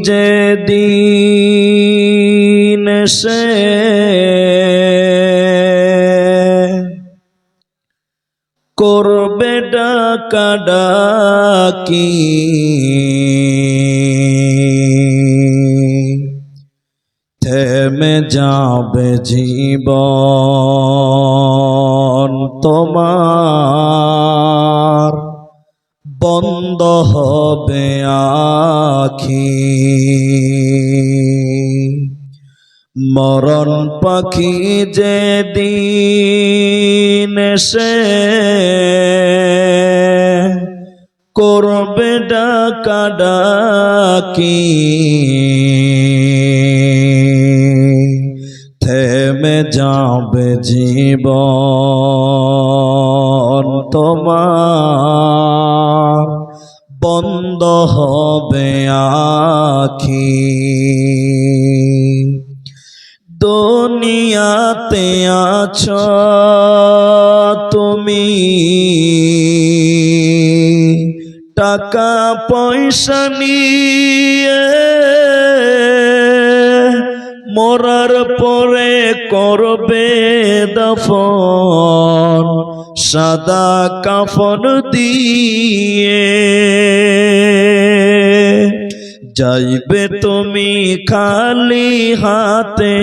যেদিন সে করবে ডাকাডাকি, থেমে যাবে জীবন তোমার, বন্ধ হবে আখি। মরণ পাখি যেদিন সে করবে ডাকাডাকি, থেমে যাবে জীবন তোমার, বন্ধ হবে আখি। দুনিয়াতে আছো তুমি, টাকা পয়সা নিয়ে, মরার পরে করবে দাফন সাদা কাফন দিয়ে। যাইবে তুমি খালি হাতে,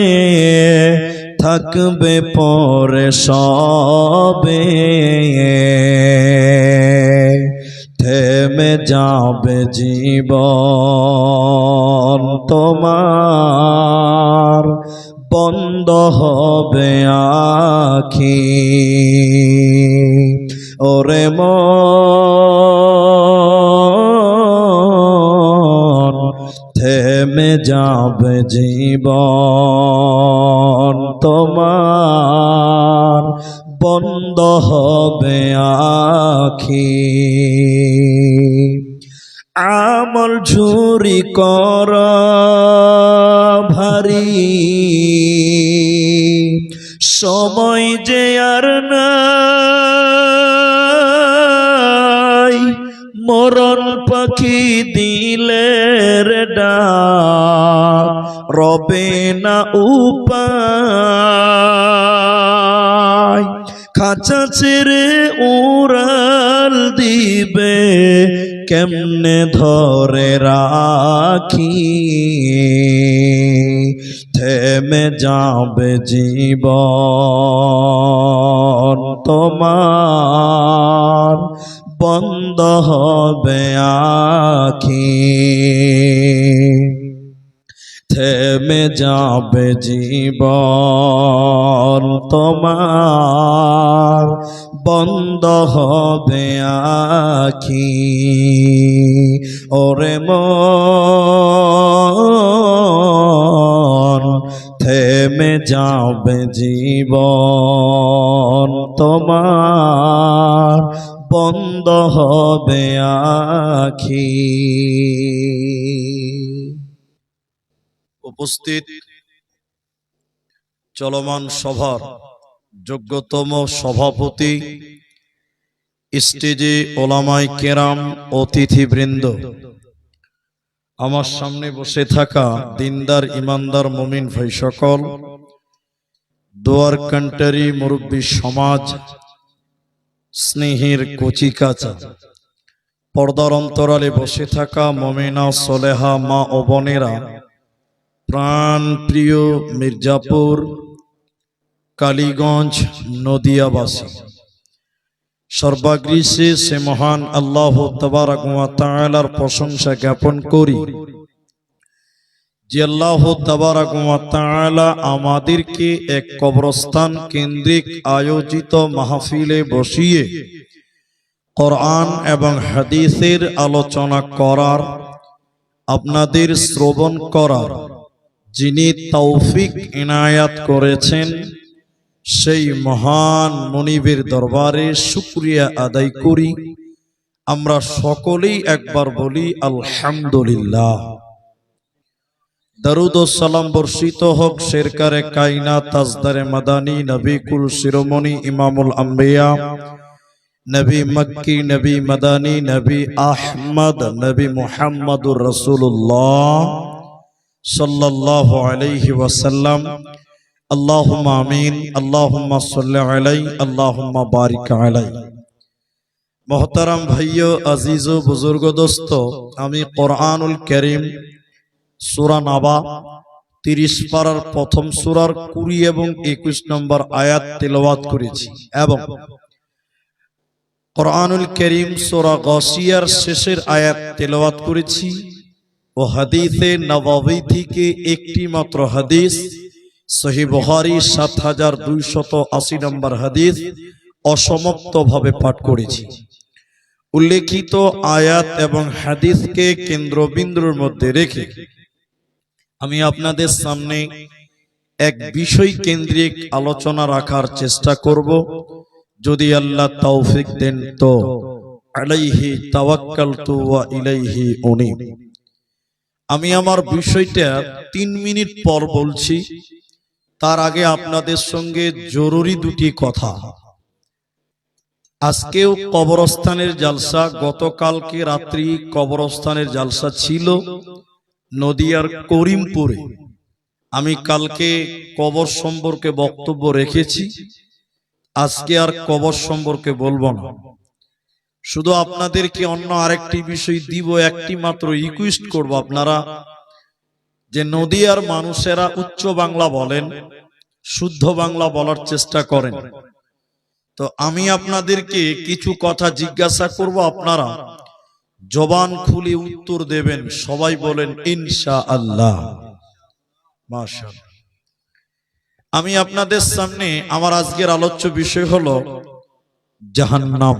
থাকবে পরে সবে, থেমে যাবে জীবন তোমার, বন্ধ হবে আখি। ওরে মন, থেমে যাবে জীবন তোমার, বন্ধ হবে আখি। আমল ঝুরি কর ভারী, সময় যে আর নাই, মরণ পাখি দিলের ডাক রবে না উপায়। খাঁচা ছেড়ে উড়াল দিবে, কেমনে ধরে রাখি, থেমে যাবে জীবন তোমার, বন্ধ হবে আখি। থেমে যাবে জীবন তোমার, বন্ধ হবে আখি। ওরে মন, থেমে যাবে জীবন তোমার, বন্ধ হবে আখি। উপস্থিত চলমান সভার যোগ্যতম সভাপতি, স্টেজে ওলামায়ে কেরাম, অতিথিবৃন্দ, আমার সামনে বসে থাকা দিনদার ইমানদার মুমিন ভাই সকল, দোয়ার কান্টারি মুরব্বী সমাজ, স্নেহের কচিকাচা, পর্দার অন্তরালে বসে থাকা মুমিনা সলেহা মা ও বোনেরা, প্রাণ প্রিয় মির্জাপুর, কালীগঞ্জ, নদিয়াবাসী, সর্বাগ্রিসে সে মহান আল্লাহ তাবারক ওয়া তাআলার প্রশংসা জ্ঞাপন করি যে আল্লাহ তাবারক ওয়া তাআলা আমাদেরকে এক কবরস্থান কেন্দ্রিক আয়োজিত মাহফিলে বসিয়ে কোরআন এবং হাদিসের আলোচনা করার, আপনাদের শ্রবণ করার যিনি তৌফিক ইনায়াত করেছেন, সেই মহান মুনিবের দরবারে শুকরিয়া আদায় করি। আমরা সকলেই একবার বলি আলহামদুলিল্লাহ। দরুদ ও সালাম বর্ষিত হোক শেরকারে কায়নাত তাজদারে মাদানী নবী কুল শিরোমণি ইমামুল আম্বিয়া নবী মক্কি, নবী মদানী, নবী আহমদ, নবী মুহাম্মদুর রাসূলুল্লাহ সাল্লাল্লাহু আলাইহি ওয়াসাল্লাম। আল্লাহুম্মা আমিন। আল্লাহুম্মা সাল্লি আলাইহি, আল্লাহুম্মা বারিক আলাইহি। মোহতারাম ভাইও, আজিজ ও বুজুর্গ দোস্ত, আমি কোরআনুল কারীম সূরা নাবা 30 পারার প্রথম সূরার 20 এবং 21 নম্বর আয়াত তেলাওয়াত করেছি এবং কোরআনুল কারীম সূরা গাশিয়ার শেষের আয়াত তেলাওয়াত করেছি ও হাদিসে নববী থেকে একটি মাত্র হাদিস সহিহ বুখারী 7280 নম্বর হাদিস অসমাপ্ত ভাবে পাঠ করেছি। উল্লেখিত আয়াত এবং হাদিসকে কেন্দ্রবিন্দুর মধ্যে রেখে আমি আপনাদের সামনে এক বিষয় কেন্দ্রিক আলোচনা রাখার চেষ্টা করব, যদি আল্লাহ তৌফিক দেন তো। আলাইহি তাওয়াক্কালতু ওয়া ইলাইহি উনীব। আমি আমার বিষয়টা 3 মিনিট পর বলছি, তার আগে আপনাদের সঙ্গে জরুরি দুটি কথা। আজকেও কবরস্থানের জালসা, গতকালকে রাত্রি কবরস্থানের জালসা ছিল নদিয়ার করিমপুরে। আমি কালকে কবর সম্পর্কে বক্তব্য রেখেছি, আজকে আর কবর সম্পর্কে বলবো না। শুধু আপনাদেরকে অন্য আরেকটি বিষয় দিব, একটি মাত্র রিকোয়েস্ট করব, আপনারা যে নদিয়ার মানুষেরা উচ্চ বাংলা বলেন, শুদ্ধ বাংলা বলার চেষ্টা করেন। তো আমি আপনাদেরকে কিছু কথা জিজ্ঞাসা করব, আপনারা জবান খুলে উত্তর দেবেন। সবাই বলেন ইনশাআল্লাহ। মাশাআল্লাহ। আমি আপনাদের সামনে আমার আজকের আলোচ্য বিষয় হলো জাহান্নাম।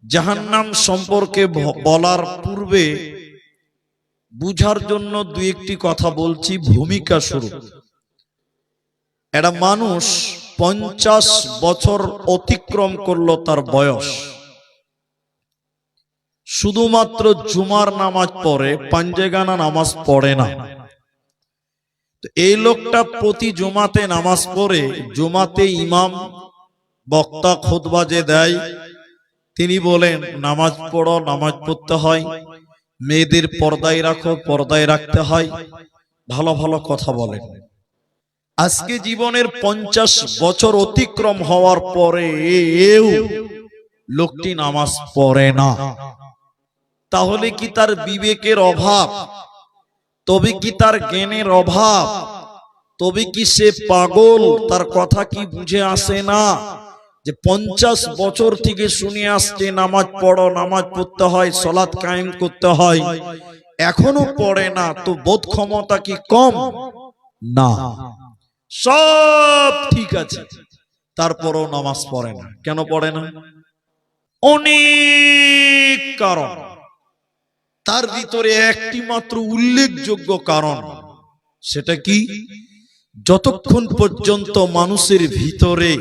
জাহান্নাম সম্পর্কে বলার পূর্বে বুঝার জন্য দুই একটি কথা বলছি, ভূমিকা শুরু। একটা মানুষ 50 বছর অতিক্রম করলো তার বয়স, শুধুমাত্র জুমার নামাজ পড়ে, পাঞ্জেগানা নামাজ পড়ে না। এই লোকটা প্রতি জুমাতে নামাজ পড়ে, জুমাতে ইমাম বক্তা খুতবা যে দেয় তিনি বলেন নামাজ পড়ো, নামাজ পড়তে হয়, মেয়েদের পর্দায় রাখো, পর্দায় রাখতে হয়, ভালো ভালো কথা বলেন। আজকে জীবনের 50 বছর অতিক্রম হওয়ার পরে লোকটি নামাজ পড়ে না। তাহলে কি তার বিবেকের অভাব? তবে কি তার জ্ঞানের অভাব? তবে কি সে পাগল? তার কথা কি বুঝে আসে না যে 50 বছর থেকে শুনে আসছে নামাজ পড়ো, নামাজ পড়তে হয়, সালাত কায়েম করতে হয়, এখনো পড়ে না? তো বোধ ক্ষমতা কি কম? না, সব ঠিক আছে, তারপরও নামাজ পড়ে না। কেন পড়ে না? অনেক কারণ। তার ভিতরে একটি মাত্র উল্লেখযোগ্য কারণ, সেটা কি? যতক্ষণ পর্যন্ত মানুষের ভিতরে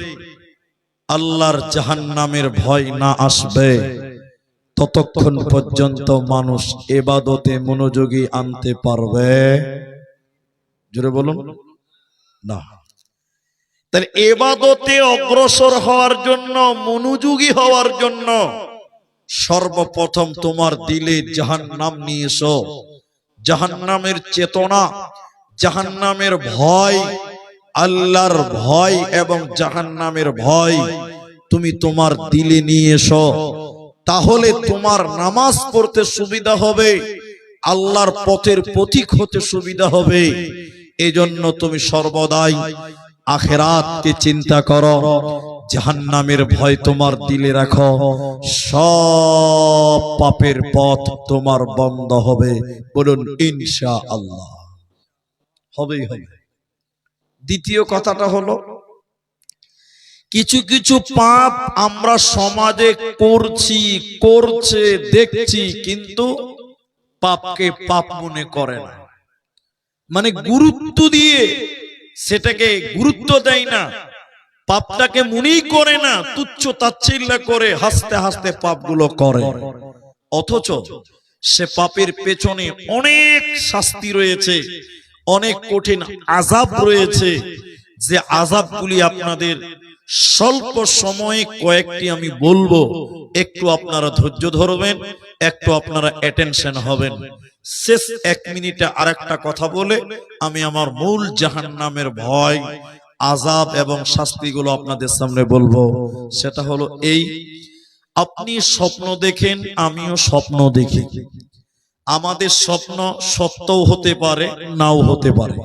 আল্লাহর জাহান্নামের ভয় না আসবে, ততক্ষণ পর্যন্ত মানুষ ইবাদতে মনোযোগী আনতে পারবে? জোরে বলুন না। তাহলে ইবাদতে অগ্রসর হওয়ার জন্য, মনোযোগী হওয়ার জন্য সর্বপ্রথম তোমার দিলে জাহান্নাম নিয়ে এসো। জাহান্নামের চেতনা, জাহান্নামের ভয়, আল্লাহর ভয় এবং জাহান্নামের ভয় তুমি তোমার দিলে নিয়ে এসো। তাহলে তোমার নামাজ পড়তে সুবিধা হবে, আল্লাহর পথের পথিক হতে সুবিধা হবে। এজন্য তুমি সর্বদাই আখিরাতকে চিন্তা করো, জাহান্নামের ভয় তোমার দিলে রাখো, সব পাপের পথ তোমার বন্ধ হবে। বলুন ইনশাআল্লাহ। হবেই হবে। দ্বিতীয় কথাটা হলো, কিছু কিছু পাপ আমরা সমাজে করছে দেখছি, কিন্তু পাপকে পাপ মনে করে না, মানে গুরুত্ব দিয়ে সেটাকে গুরুত্ব দেয় না, পাপটাকে মনেই করে না, তুচ্ছ তাচ্ছিল্য করে হাসতে হাসতে পাপগুলো করে। অথচ সে পাপের পেছনে অনেক শাস্তি রয়েছে, অনেক কঠিন আযাব রয়েছে, যে আযাবগুলি আপনাদের স্বল্প সময়ে কয়েকটি আমি বলবো, একটু আপনারা ধৈর্য ধরবেন, একটু আপনারা অ্যাটেনশন হবেন। শেষ 1 মিনিটে আরেকটা কথা বলে আমি আমার মূল জাহান্নামের ভয়, আযাব এবং শাস্তিগুলো আপনাদের সামনে বলবো। সেটা হলো এই, আপনি স্বপ্ন দেখেন, আমিও স্বপ্ন দেখি। আমাদের স্বপ্ন সত্যও হতে পারে, নাও হতে পারে।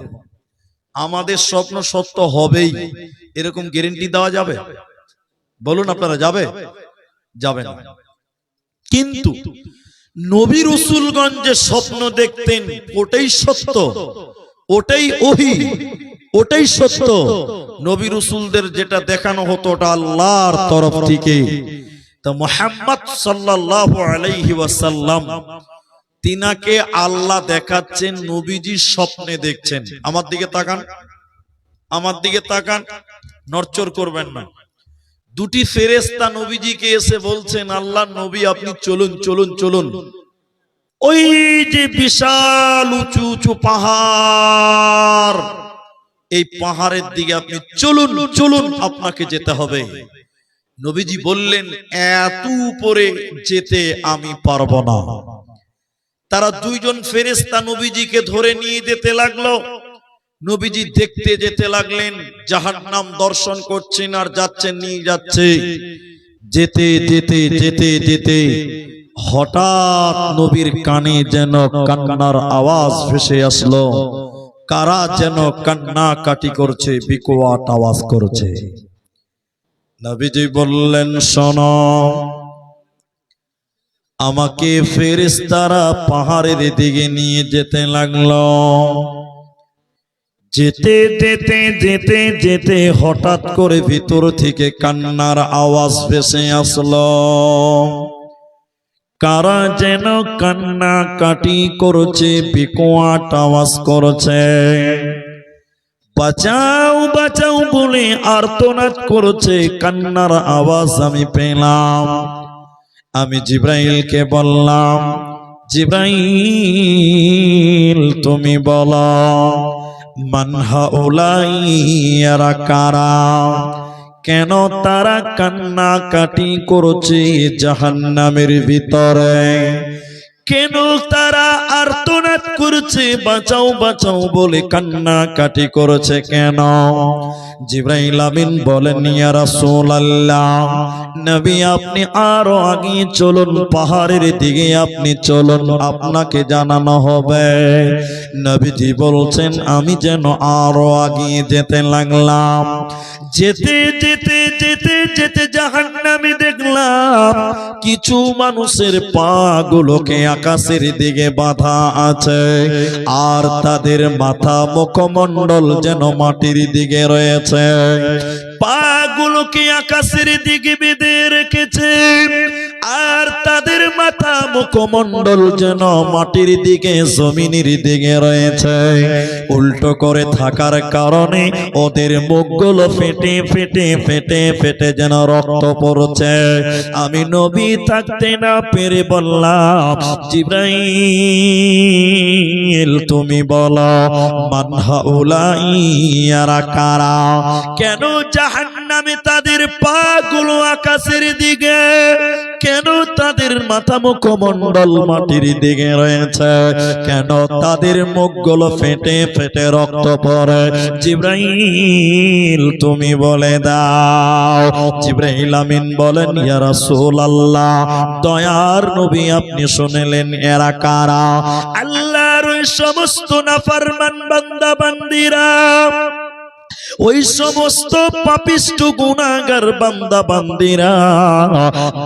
আমাদের স্বপ্ন সত্য হবেই এরকম গ্যারান্টি দেওয়া যাবে? বলুন আপনারা, যাবে? যাবে না। কিন্তু নবী রাসূলগণ যে স্বপ্ন দেখতেন ওটাই সত্য, ওটাই ওহী, ওটাই সত্য। নবী রাসূলদের যেটা দেখানো হতো ওটা আল্লাহর তরফ থেকে। তো মুহাম্মদ সাল্লাল্লাহু আলাইহি ওয়াসাল্লাম তিনাকে আল্লাহ দেখাচ্ছেন, নবীজি স্বপ্নে দেখছেন। আমার দিকে তাকান, আমার দিকে তাকান, নড়চড় করবেন না। দুটি ফেরেশতা নবীজিকে এসে বলছেন, আল্লাহ নবী আপনি চলুন চলুন চলুন, ওই যে বিশাল উঁচু উঁচু পাহাড়, এই পাহাড়ের দিকে আপনি চলুন চলুন, আপনাকে যেতে হবে। নবীজি বললেন, এত উপরে যেতে আমি পারবো না। তারা দুইজন ফেরেশতা নবীজিকে ধরে নিয়ে যেতে লাগলো। নবীজি দেখতে যেতে লাগলেন, জাহান্নাম দর্শন করছেন আর যাচ্ছেন, নিয়ে যাচ্ছে। যেতে যেতে যেতে যেতে হঠাৎ নবীর কানে যেন কান্নার আওয়াজ ভেসে আসলো। কারা যেন কান্না কাটি করছে, বিকট আওয়াজ করছে। নবীজি বললেন, শোনো, আমাকে ফেরেশতারা পাহাড়ের দিকে নিয়ে যেতে লাগলো। যেতে যেতে যেতে যেতে হঠাৎ করে ভিতর থেকে কান্নার আওয়াজ ভেসে আসলো। কারা যেন কান্না কাটি করছে, বিকট আওয়াজ করছে, বাঁচাও বাঁচাও বলে আর্তনাদ করছে। কান্নার আওয়াজ আমি পেলাম। আমি জিবরাইলকে বললাম, জিবরাইল তুমি বলো, মান হাউলাই, এরা কারা? কেন তারা কান্না কাটি করছে জাহান্নামের ভিতরে? কেন তারা আর্তনাদ করছে, বাঁচাও বাঁচাও বলে কান্না কাটি করছে কেন? জিবরাইল আমিন বলেন, ইয়া রাসূলুল্লাহ, নবী আপনি আরো আগে চলুন, পাহাড়ের দিকে আপনি চলুন, আপনাকে জানানো হবে। নবীজি বলছেন, আমি যেন আরো আগে যেতে লাগলাম। যেতে যেতে যেতে যেতে জাহান্নামে দেখলাম কিছু মানুষের পা গুলোকে আকাশের দিকে বাঁধা আছে, আর তাদের মাথা মুখমণ্ডল যেন মাটির দিকে রয়েছে। পা গুলোকে আকাশের দিকে বেঁধে রেখেছে, আর তাদের মাথা মুখমণ্ডল যেন মাটির দিকে, জমিনের দিকে রয়েছে। উল্টো করে থাকার কারণে ওদের মুখগুলো ফেটে ফেটে ফেটে ফেটে যেন রক্ত পড়ছে। আমি নবী থাকতে না পেরে বললাম, জিবরাইল তুমি বলো, মান হাউলাই, এরা কারা? কেন জাহান্নামে তাদের পা গুলো আকাশের দিকে, কেন তাদের মাথা মুখমণ্ডল মাটির দিকে রয়েছে, কেন তাদের মুখগুলো ফেটে ফেটে রক্ত পড়ে? জিবরাইল তুমি বলে দাও। জিবরাইল আমিন বলেন, ইয়া রাসূলুল্লাহ, দয়ার নবী আপনি শুনলেন, এরা কারা? আল্লাহর ওই সমস্ত নাফরমান বান্দা বান্দিরা, ওই সমস্ত পাপিষ্ঠ গুনাহগার বান্দা বান্দিরা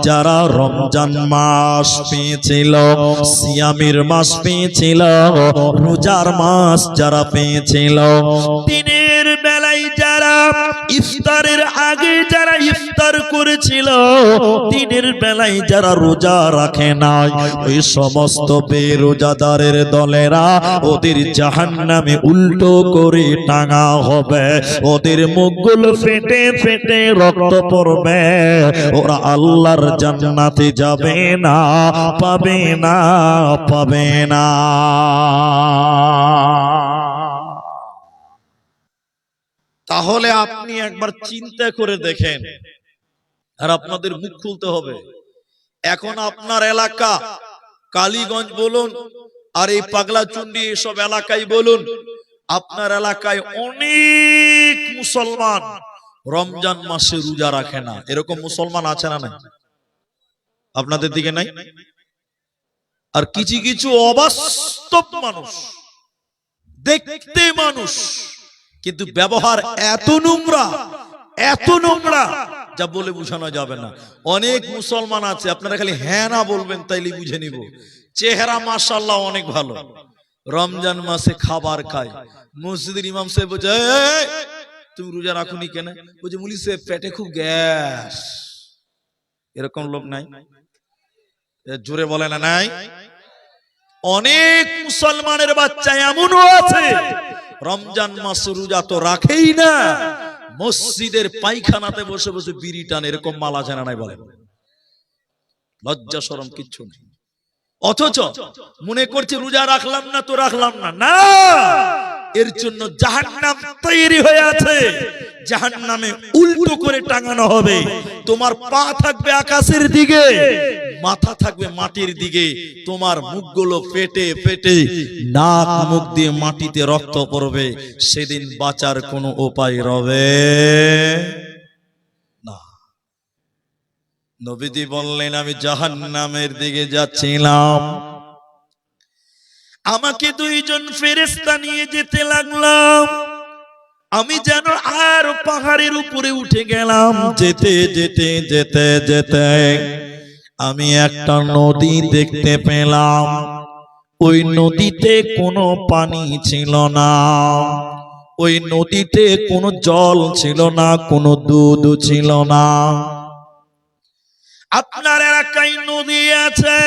যারা রমজান মাস পেয়েছিল, সিয়ামের মাস পেয়েছিল, রোজার মাস যারা পেয়েছিল, দিনের বেলায় যারা ইফতারের আগে যারা ইফতার করেছিল, দিনের বেলায় যারা রোজা রাখে নাই, ওই সমস্ত বেরোজাদারের দলেরা ওদের জাহান্নামে উল্টো করে টাঙা হবে। ওদের মুখগুলো ফেটে ফেটে রক্ত পড়বে। ওরা আল্লাহর জান্নাতে যাবে না, পাবে না, পাবে না। তাহলে আপনি একবার চিন্তা করে দেখেন, আর আপনাদের মুখ খুলতে হবে। এখন আপনার এলাকা কালীগঞ্জ বলুন আর এই পাগলাচুন্ডি এসব এলাকায় বলুন, আপনার এলাকায় অনেক মুসলমান রমজান মাসে রোজা রাখে না। এরকম মুসলমান আছে না নাই? আপনাদের দিকে নাই? আর কিছু কিছু অবাস্তব মানুষ, দেখতে মানুষ কিন্তু ব্যবহার এত নোংরা, এত নোংরা যা বলে বোঝানো যাবে না। অনেক মুসলমান আছে, আপনারা খালি হ্যাঁ না বলবেন তাইলে বুঝে নিব। চেহারা মাশাআল্লাহ অনেক ভালো, রমজান মাসে খাবার খায়। মসজিদের ইমাম সাহেব বলছে, তুমি রোজা রাখুনি কেন? বলছে মুলি সাহেব পেটে খুব গ্যাস। এরকম লোক নাই? জোরে বলে না নাই? অনেক মুসলমানের বাচ্চা এমনও আছে রমজান মাস রোজা তো রাখেই না, মসজিদের পায়খানাতে বসে বসে বিড়ি টান। এরকম মাল আছে না নাই বলেন? লজ্জা শরম কিচ্ছু নেই। অথচ মনে করছে রোজা রাখলাম না তো রাখলাম না। না, এর জন্য জাহান্নাম তৈরি হয়ে আছে। জাহান্নামে উল্টো করে টাঙানো হবে। তোমার পা থাকবে আকাশের দিকে, মাথা থাকবে মাটির দিকে। তোমার মুখগুলো ফেটে ফেটে নাক মুখ দিয়ে মাটিতে রক্ত পড়বে। সেদিন বাঁচার কোনো উপায় রবে না। নবীজি বললেন, আমি জাহান্নামের দিকে যাচ্ছিলাম, আমাকে দুইজন ফেরেশতা নিয়ে যেতে লাগলাম। আমি যেন আর পাহাড়ের উপরে উঠে গেলাম। যেতে যেতে যেতে যেতে আমি একটা নদী দেখতে পেলাম। ওই নদীতে কোনো পানি ছিল না, ওই নদীতে কোনো জল ছিল না, কোনো দুধ ছিল না। আপনার এলাকায় নদী আছে,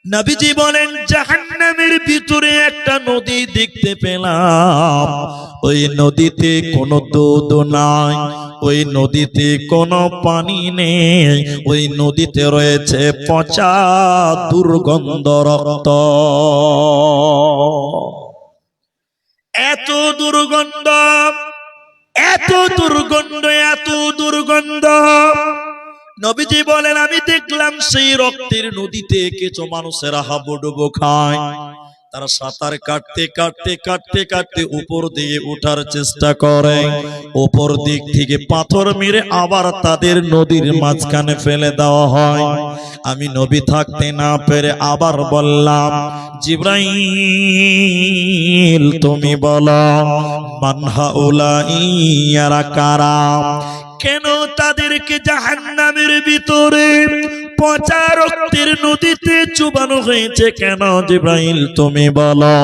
নবীজি বলেন জাহান্নামের ভিতরে একটা নদী দেখতে পেলাম। ওই নদীতে কোনো দুধ নাই, ওই নদীতে কোনো পানি নেই, ওই নদীতে রয়েছে পচা দুর্গন্ধ রক্ত। এত দুর্গন্ধ, এত দুর্গন্ধ, এত দুর্গন্ধ। নবীজি বলেন আমি দেখলাম সেই রক্তের নদীতে কিছু মানুষেরা হাবুডুবু খায়। তারা সাঁতার কাটতে কাটতে কাটতে কাটতে উপর দিকে ওঠার চেষ্টা করে। উপর দিক থেকে পাথর মেরে আবার তাদের নদীর মাঝখানে ফেলে দেওয়া হয়। আমি নবী থাকতে না পেরে আবার বললাম, জিবরাইল তুমি বলো, মান হাউলাই, ইয়ারা কারা? কেন তাদেরকে জাহান্নামের ভিতরে পচা রক্তের নদীতে চুবানো হয়েছে কেন? জিবরাইল তুমি বলো,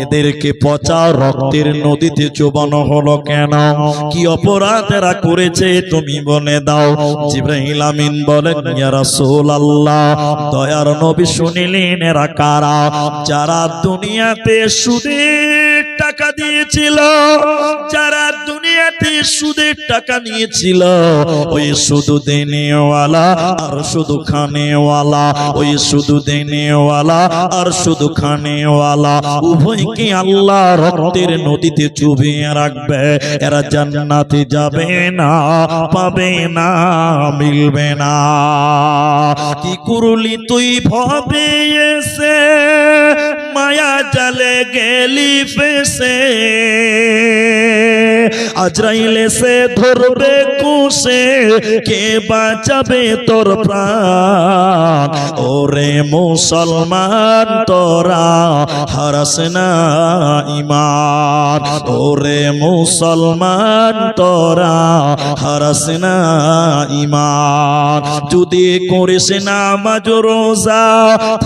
এদেরকে পচা রক্তের নদীতে চুবানো হলো কেন? কি অপরাধ এরা করেছে তুমি বলে দাও। জিবরাইল আমিন বলেন, ইয়া রাসূলুল্লাহ, দয়ার নবী শুনিলেন এরা কারা? যারা দুনিয়াতে সুদের টাকা দিয়েছিল, যারা দুনিয়াতে সুদের টাকা নিয়েছিল, ওই শুধু দেনেওয়ালা আর শুধু খানেওয়ালা, ওই শুধু দেনেওয়ালা আর শুধু খানেওয়ালা উভয়কে আল্লাহ রক্তের নদীতে চুবিয়ে রাখবে। এরা জান্নাতে যাবে না, পাবে না, মিলবে না। কি করলি তুই ভবে এসে, মায়া জালে গেলি ফেসে, আজরাইল এসে ধরবে কুশে, কে বাঁচাবে তোর প্রাণ? ওরে মুসলমান তোরা হারাস না ঈমান, ওরে মুসলমান তোরা হারাস না ঈমান। যদি করিস নামাজ রোজা,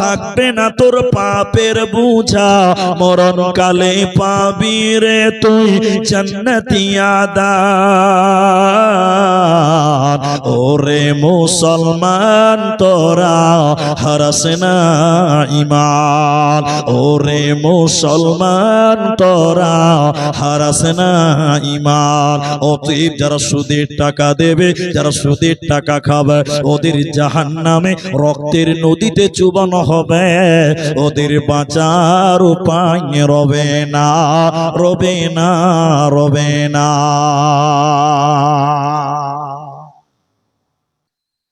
থাকবে না তোর পাপের বুঝা, মরণ কালে পাবি রে তুই জান্নাতি আদা। ইমান, ওরে মুসলমান তোরা হারাস না ইমান, ওরে মুসলমান তোরা হারাস না ইমান। অতএব যারা সুদের টাকা দেবে, যারা সুদের টাকা খাবে, ওদের জাহান্নামে রক্তের নদীতে চুবানো হবে, ওদের বাঁচার উপায় রবে না, রবে না, রবে না।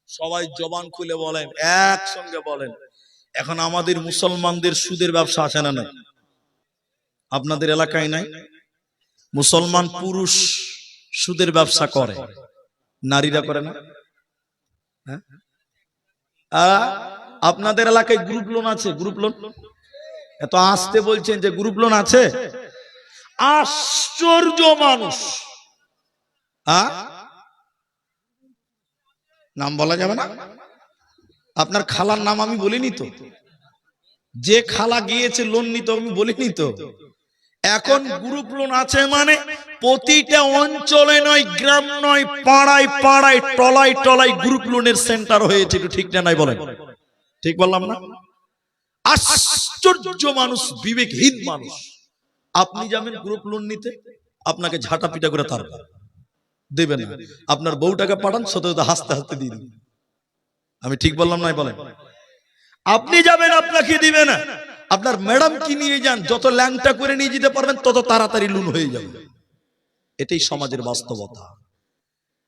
সবাই জবান খুলে বলেন, একসঙ্গে বলেন। এখন আমাদের মুসলমানদের সুদের ব্যবসা আছে না নাই? আপনাদের এলাকায় নাই? মুসলমান পুরুষ সুদের ব্যবসা করে, নারীরা করে না? আপনাদের এলাকায় গ্রুপ লোন আছে? গ্রুপ লোন এত আসতে বলছেন যে গ্রুপ লোন আছে? আশ্চর্য মানুষ। নাম বলা যাবে না? আপনার খালার নাম আমি বলিনি তো, যে খালা গিয়েছে লোন নিতে আমি বলিনি তো। এখন গ্রুপ লোন আছে মানে প্রতিটা অঞ্চলে নয়, গ্রাম নয়, পাড়ায় পাড়ায়, টলায় টলায় গ্রুপ লোনের সেন্টার হয়েছে। একটু ঠিক না নাই বলেন? ঠিক বললাম না? আশ্চর্য মানুষ, বিবেকহীন মানুষ। আপনি যাবেন গ্রুপ লোন নিতে, আপনাকে ঝাঁটা পিটা করে তার দেবেন না। আপনার বউটাকে পাঠান, সত্যি হাসতে হাসতে দিয়ে দিন। আমি ঠিক বললাম নাই বলেন? আপনি যাবেন, আপনাকে দিবে না। আপনার ম্যাডাম কি নিয়ে যান, যত ল্যাংটা করে নিয়ে যেতে পারবেন তত তাড়াতাড়ি লোন হয়ে যাবে। এটাই সমাজের বাস্তবতা।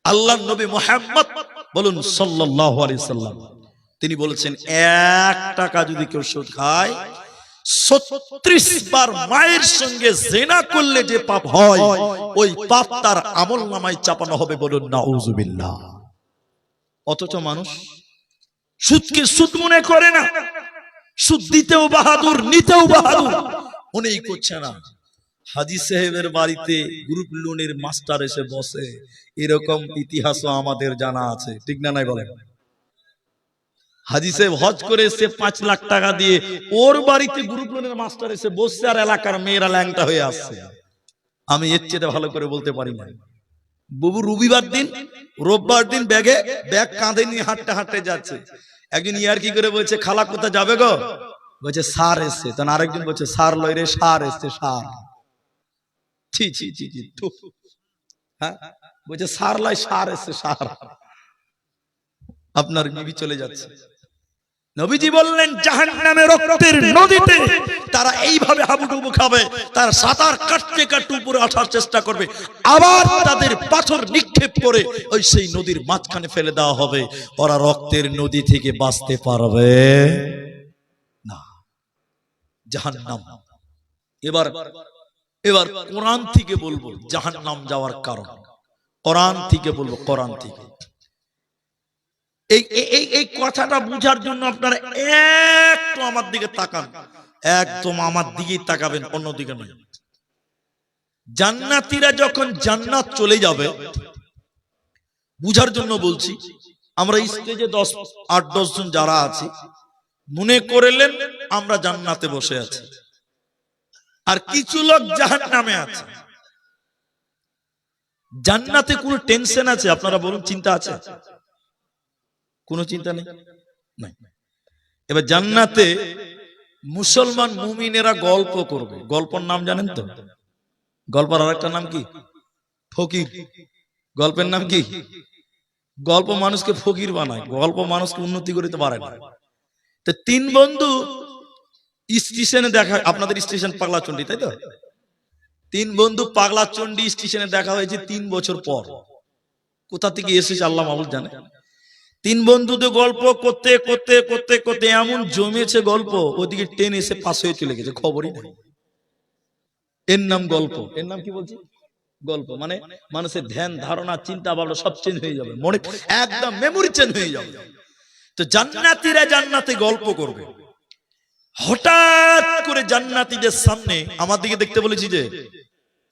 আল্লাহর নবী মুহাম্মদ বলুন সাল্লাল্লাহু আলাইহি সাল্লাম, তিনি বলেছেন 1 টাকা যদি কেউ সুদ খায়, 36 বার মায়ের সঙ্গে জিনা করলে যে পাপ হয়, ওই পাপ তার আমলনামায় চাপানো হবে। বলুন নাউজুবিল্লাহ। অথচ মানুষ সুদকে সুদ মনে করে না, সুদ দিতেও বাহাদুর, নিতেও বাহাদুর, মনেই করছে না। হাজী সাহেবের বাড়িতে গ্রুপ লোনের মাস্টার এসে বসে, এরকম ইতিহাসও আমাদের জানা আছে। ঠিক না নাই বলেন? হাজী সাহেব হজ করে এসে 5 লাখ টাকা দিয়ে ওর বাড়িতে গ্রুপ লোনের মাস্টার এসে বসছে, আর এলাকার মেয়েরা ল্যাংটা হয়ে আসছে। আমি এর চেয়ে ভালো করে বলতে পারি না। বুবু রবিবার দিন, রোববার দিন ব্যাগ কাঁধে নিয়ে হাঁটতে হাঁটতে যাচ্ছে। একজন ইয়ার কি করে বলছে, খালা কোথা যাবে গো? বলছে সার এসছে। তখন আরেকজন বলছে, সার লয় রে, সার এসছে, সার। ছি ছি ছি ছি, হ্যাঁ বলছে সার লয়, সার এসছে, সার। আপনার বিবি চলে যাচ্ছে। নবীজি বললেন জাহান্নামের রক্তের নদীতে তারা এইভাবে হাবুডুবু খাবে, তার সাঁতার কাটতে কাটতে উপরে ওঠার চেষ্টা করবে, আবার তাদের পাথর নিক্ষেপ করে ওই সেই নদীর মাঝখানে ফেলে দেওয়া হবে। ওরা রক্তের নদী থেকে বাঁচতে পারবে না। জাহান্নাম। এবার কোরআন থেকে বলবো জাহান্নাম যাওয়ার কারণ। কোরআন থেকে বলবো, কোরআন থেকে। এই কথাটা বুঝার জন্য আপনারা একটু আমার দিকে তাকান, একদম আমার দিকেই তাকাবেন, অন্যদিকে নয়। জান্নাতীরা যখন জান্নাত চলে যাবে, বুঝার জন্য বলছি। আমরা স্টেজে 8-10 জন যারা আছি, মনে করলেন আমরা জান্নাতে বসে আছি, আর কিছু লোক জাহান্নামে আছে। জান্নাতে কোনো টেনশন আছে? আপনারা বলুন, চিন্তা আছে? কোনো চিন্তা নেই। এবার জান্নাতে মুসলমান মুমিনেরা গল্প করবে। গল্পের নাম জানেন তো? গল্পের আরেকটা নাম কি? ফকির। গল্পের নাম কি? গল্প মানুষকে ফকির বানায়, গল্প মানুষকে উন্নতি করতে পারে না। তো 3 বন্ধু স্টেশনে দেখা, আপনাদের স্টেশন পাগলাচন্ডী, তাই তো? 3 বন্ধু পাগলাচন্ডী স্টেশনে দেখা হয়েছে 3 বছর পর। কোথা থেকে এসেছে আল্লাহ মাহবুব জানে। 3 বন্ধুদের গল্প করতে করতে করতে করতে এমন জমেছে গল্প, ওদিকে ট্রেন এসে পাশ হয়ে চলে গেছে, খবরই নেই। এর নাম গল্প। এর নাম কি বলছি? গল্প। মানে মানুষের ধ্যান ধারণা চিন্তা ভাবনা সব চেঞ্জ হয়ে যাবে, মনে একদম মেমোরি চেঞ্জ হয়ে যাবে। তো জান্নাতীরা জান্নাতে গল্প করবে। হঠাৎ করে জান্নাতীদের সামনে আমার দিকে দেখতে বলেছি যে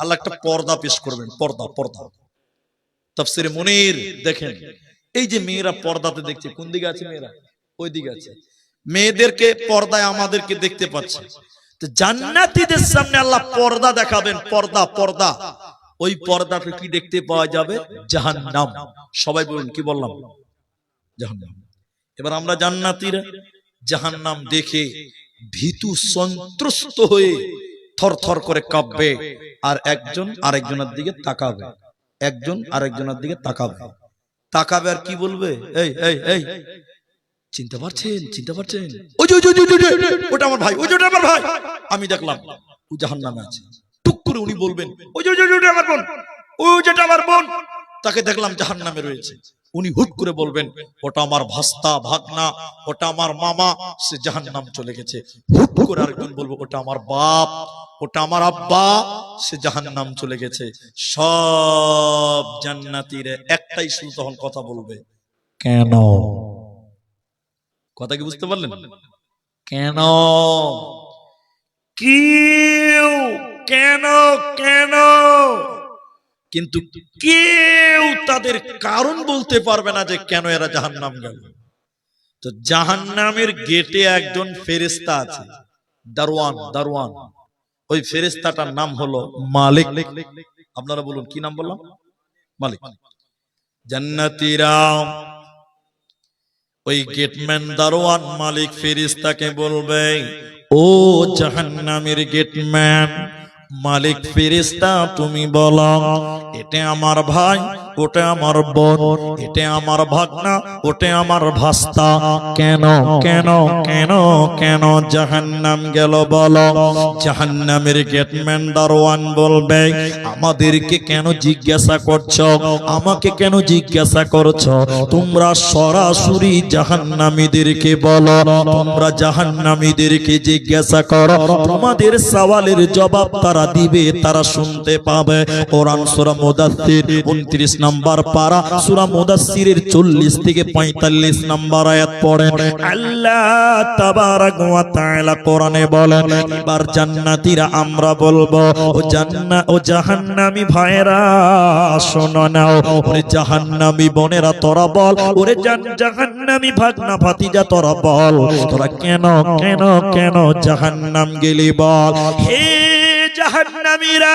আল্লাহ একটা পর্দা পেশ করবেন। পর্দা, পর্দা। তাফসীরে মুনীর দেখেন, এই যে মেয়েরা পর্দাতে দেখছে, কোন দিকে আছে মেয়েরা? ওই দিকে আছে। মেয়েদেরকে পর্দায় আমাদেরকে দেখতে পাচ্ছে। তো জান্নাতীদের সামনে আল্লাহ পর্দা দেখাবেন। পর্দা, পর্দা। ওই পর্দাতে কি দেখতে পাওয়া যাবে? জাহান্নাম। সবাই বলুন, কি বললাম? জাহান্নাম। এবার আমরা জান্নাতীরা জাহান্নাম দেখে ভীতু সন্ত্রস্ত হয়ে থরথর করে কাঁপবে, আর একজন আরেকজনের দিকে তাকাবে, একজন আরেকজনের দিকে তাকাবে, তাকাবে আর কি বলবে? এই এই এই, চিনতে পারছেন? চিনতে পারছেন? ওই যে ওটা আমার ভাই, ওই যে ওটা আমার ভাই, আমি দেখলাম ও জাহান্নামে আছে। টুক করে উনি বলবেন, ওই যে ওটা আমার বোন, ওই যেটা আমার বোন, তাকে দেখলাম জাহান্নামে রয়েছে। উনি হুট করে বলবেন, ওটা আমার ভাস্তা ভাগনা, ওটা আমার মামা, সে জাহান্নাম চলে গেছে। হুট করে আরেকজন বলবো, ওটা আমার বাপ, ওটা আমার আব্বা, সে জাহান্নাম চলে গেছে। সব জান্নাতীরা একটাই শুধু তখন কথা বলবে, কেন? কথা কি বুঝতে পারলেন? কেন? কেউ কেন কেন, কিন্তু কেউ তাদের কারণ বলতে পারবে না যে কেন এরা জাহান্নাম গেল। তো জাহান্নামের গেটে একজন ফেরেশতা আছে, দারওয়ান। দারওয়ান, ওই ফেরেশতাটার নাম হলো মালিক। আপনারা বলুন, কি নাম বললাম? মালিক। জান্নাতীরা ওই গেটম্যান দারোয়ান মালিক ফেরেশতাকে বলবে, ও জাহান্নামের গেটম্যান, মালিক ফেরেশতা তুমি বলো, এটা আমার ভাই, ওটা আমার বোন, এটা আমার ভাগনা, ওটা আমার ভাস্তা, কেন কেন কেন কেন জাহান্নাম গেল বলো? জাহান্নামের গেটম্যান দারোয়ান বলবে, আমাদেরকে কেন জিজ্ঞাসা করছো? আমাকে কেন জিজ্ঞাসা করছো? তোমরা সরাসরি জাহান্নামীদেরকে বলো, তোমরা জাহান্নামীদেরকে জিজ্ঞাসা করো, তোমাদের সওয়ালের জবাব তারা দিবে, তারা শুনতে পাবে। কোরআন সূরা মুদাথ্থির 29 নম্বর পারা, সূরা মুদাথ্থিরের 40 থেকে 45 নম্বর আয়াত পড়েন। আল্লাহ তাবারাক ওয়া তাআলা কোরআনে বলেন, এবার জান্নাতীরা আমরা বলবো, ও জাহান্নামী ভাইরা শোনো নাও, ওরে জাহান্নামী বোনেরা তোরা বল, ওরে জাহান্নামী ভাগনা ভাতিজা তোরা বল, তোরা কেন কেন কেন জাহান্নাম গেলি বল। হে জাহান্নামীরা,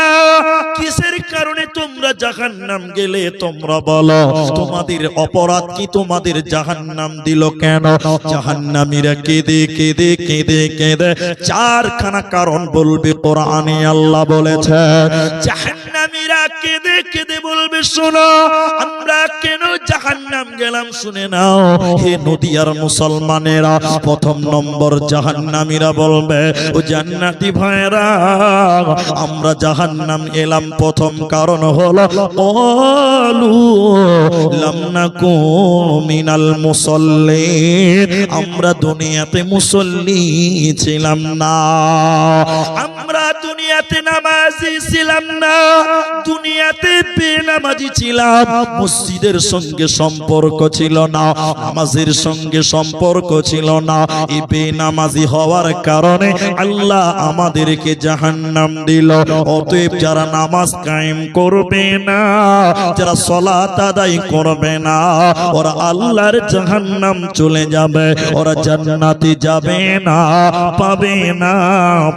কিসের কারণে তোমরা জাহান্নাম গেলে তোমরা বলো? তোমাদের অপরাধ কি? তোমাদের জাহান্নাম দিল কেন? জাহান্নামীরা কেঁদে কেঁদে কেঁদে কেঁদে চারখানা কারণ বলবে, কোরআনে আল্লাহ বলেছে। জাহান্নামীরা কেঁদে কেঁদে বলবে, শোনো আমরা কেন জাহান্নাম গেলাম শুনে নাও। হে নদিয়ার মুসলমানেরা, প্রথম নম্বর জাহান্নামীরা বলবে, ও জান্নাতি ভাইরা, আমরা জাহান্নাম এলাম প্রথম কারণ হলো, ক্বালু লাম নাকু মিনাল মুসাল্লিন, আমরা দুনিয়াতে মুসল্লি ছিলাম না, আমরা দুনিয়াতে নামাজি ছিলাম না, দুনিয়াতে বেনামাজি ছিলাম, মসজিদের সঙ্গে সম্পর্ক ছিল না, নামাজের সঙ্গে সম্পর্ক ছিল না। এই বেনামাজি হওয়ার কারণে আল্লাহ আমাদেরকে জাহান্নাম দিল। অতএব যারা নামাজ কায়েম করবে না, যারা সালাত আদায় করবে না, ওরা আল্লাহর জাহান্নাম চলে যাবে, ওরা জান্নাতে যাবে না, পাবে না,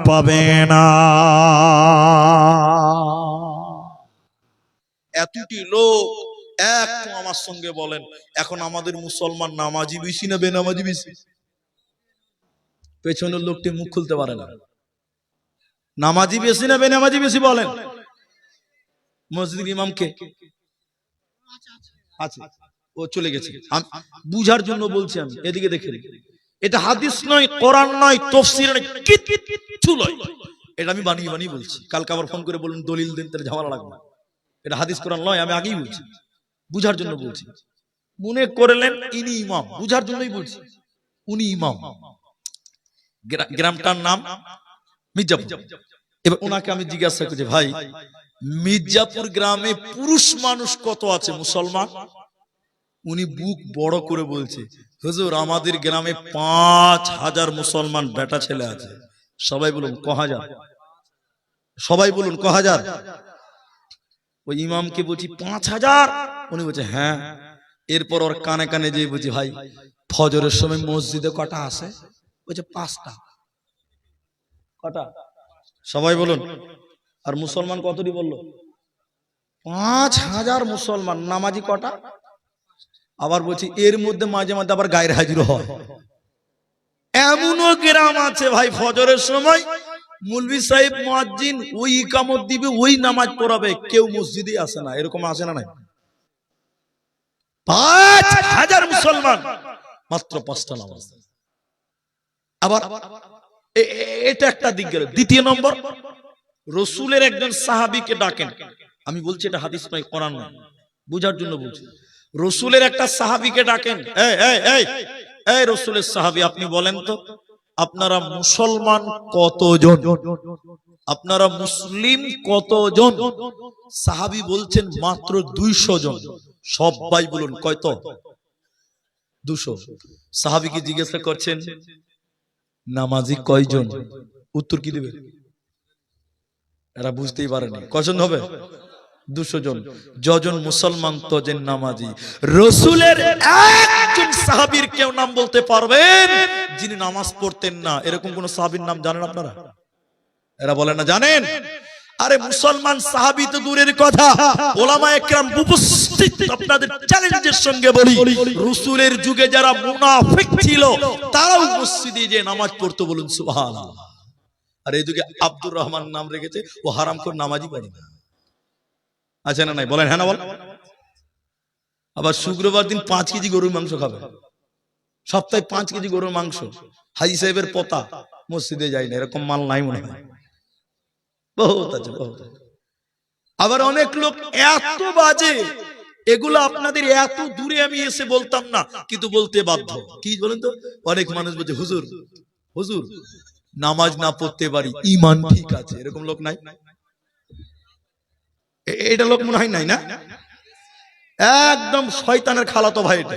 পাবে না। এতটি লোক এক আমার সঙ্গে বলেন, এখন আমাদের মুসলমান নামাজি বেশি না বেনামাজি বেশি? পেছনের লোকটি মুখ খুলতে পারে না। নামাজি বেশি না বেনামাজি বেশি বলেন? মসজিদের ইমামকে আছে, ও চলে গেছে, বুঝার জন্য বলছি আমি। এদিকে দেখেন, এটা হাদিস নয়, কোরআন নয়, তাফসীর নয়, কিচ্ছু নয়, এটা আমি বানিয়ে বানিয়ে বলছি। কালকে আবার ফোন করে বলুন দলিল দেন, তাহলে ঝামেলা লাগবে। এটা হাদিস কোরআন নয়, আমি আগেই বলছি, বুঝার জন্য বলছি। মনে করলেন ইনি ইমাম, বুঝার জন্যই বলছি, উনি ইমাম। গ্রামটার নাম মির্জাপুর। এবার ওনাকে আমি জিজ্ঞাসা করছি, ভাই মির্জাপুর গ্রামে পুরুষ মানুষ কত আছে মুসলমান? উনি বুক বড় করে বলছে, হুজুর আমাদের গ্রামে 5000 মুসলমান বেটা ছেলে আছে। সবাই বলুন ক হাজার, সবাই বলুন ক হাজার। ওই ইমামকে বলছি 5000, উনি বলছে হ্যাঁ। এরপর ওর কানে কানে যেয়ে বলছি, ভাই ফজরের সময় মসজিদে কটা আসে? বলছে 5টা। কটা? সবাই বলুন। আর মুসলমান কতটি বললো? 5,000 মুসলমান নামাজি কটা? আবার বলছি এর মধ্যে মাঝে মাঝে আবার গায়ের হাজির হয়। এমনও গ্রাম আছে ভাই, ফজরের সময় মুলবি সাহেব মুয়াজ্জিন ওই ইকামত দিবে, ওই নামাজ পড়াবে, কেউ মসজিদে আসে না। এরকম আসে না? নাই? 5,000 মুসলমান মাত্র 5টা নামাজ। আবার এটা একটা দিক গেল। দ্বিতীয় নম্বর, রসুলের একজন সাহাবীকে ডাকেন। আমি বলছি এটা হাদিস নয়, কোরআন নয়, বুঝার জন্য বলছি। রসুলের একটা সাহাবীকে ডাকেন, এই রসুলের সাহাবী, আপনি বলেন তো আপনারা মুসলমান কতজন, আপনারা মুসলিম কতজন? সাহাবী বলছেন মাত্র 200 জন। সবাই বলুন কয়তো? 200। সাহাবীকে জিজ্ঞাসা করছেন নামাজি কয়জন? উত্তর কি দেবে? এরা বুঝতেই পারেনি। কয়জন হবে? 200 জন। যজন মুসলমান তজন নামাজি। রসুলের একজন সাহাবীর কেউ নাম বলতে পারবেন যিনি নামাজ পড়তেন না? এরকম কোন সাহাবীর নাম জানেন আপনারা? এরা বলেন না জানেন। আরে মুসলমান সাহাবী তো দূরের কথা, ওলামায়ে কেরাম উপস্থিত, আপনাদের চ্যালেঞ্জের সঙ্গে বলি, রাসূলের যুগে যারা মুনাফিক ছিল তারাও মসজিদে যে নামাজ পড়তো, বলুন সুবহানাল্লাহ। আর এই যুগে আব্দুর রহমান নাম রেখেছে, ও হারামখোর, নামাজই পড়ে না। আছে না নাই? বলেন হ্যাঁ না বল। আবার শুক্রবার দিন 5 কেজি গরুর মাংস খাবে, সপ্তাহে 5 কেজি গরুর মাংস। হাজী সাহেবের পোতা মসজিদে যায় না, এরকম মাল নাই মনে হয়। বহুত আছে, বহুত। আবার অনেক লোক এত বাজে, এগুলো আপনাদের এত দূরে আমি এসে বলতাম না, কিন্তু বলতে বাধ্য। কি বলেন তো? অনেক মানুষ বলছে হুজুর, হুজুর নামাজ না পড়তে পারি, ঈমান ঠিক আছে, এরকম লোক নাই? এটা লোক মনে হয় নাই না? একদম শয়তানের খালাতো ভাই, এটা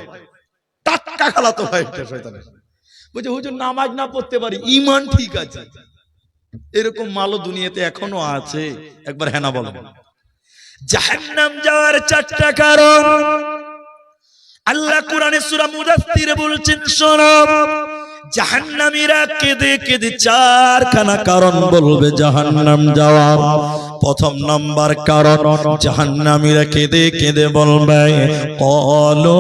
টাটকা খালাতো ভাই, এটা শয়তানের। বলছে হুজুর নামাজ না পড়তে পারি, ঈমান ঠিক আছে। এরকম মালও দুনিয়াতে এখনো আছে। একবার হ্যাঁ না বলেন। জাহান্নাম যাওয়ার 4টা কারণ আল্লাহ কোরআনে সূরা মুদাথথিরে বলছেন, শোনো, জাহান্নামীরা কেঁদে কেঁদে 4খানা কারণ বলবে জাহান্নাম যাওয়ার। প্রথম নাম্বার কারণ, জাহান্নামীরা কেঁদে কেঁদে বলবে, ক্বালু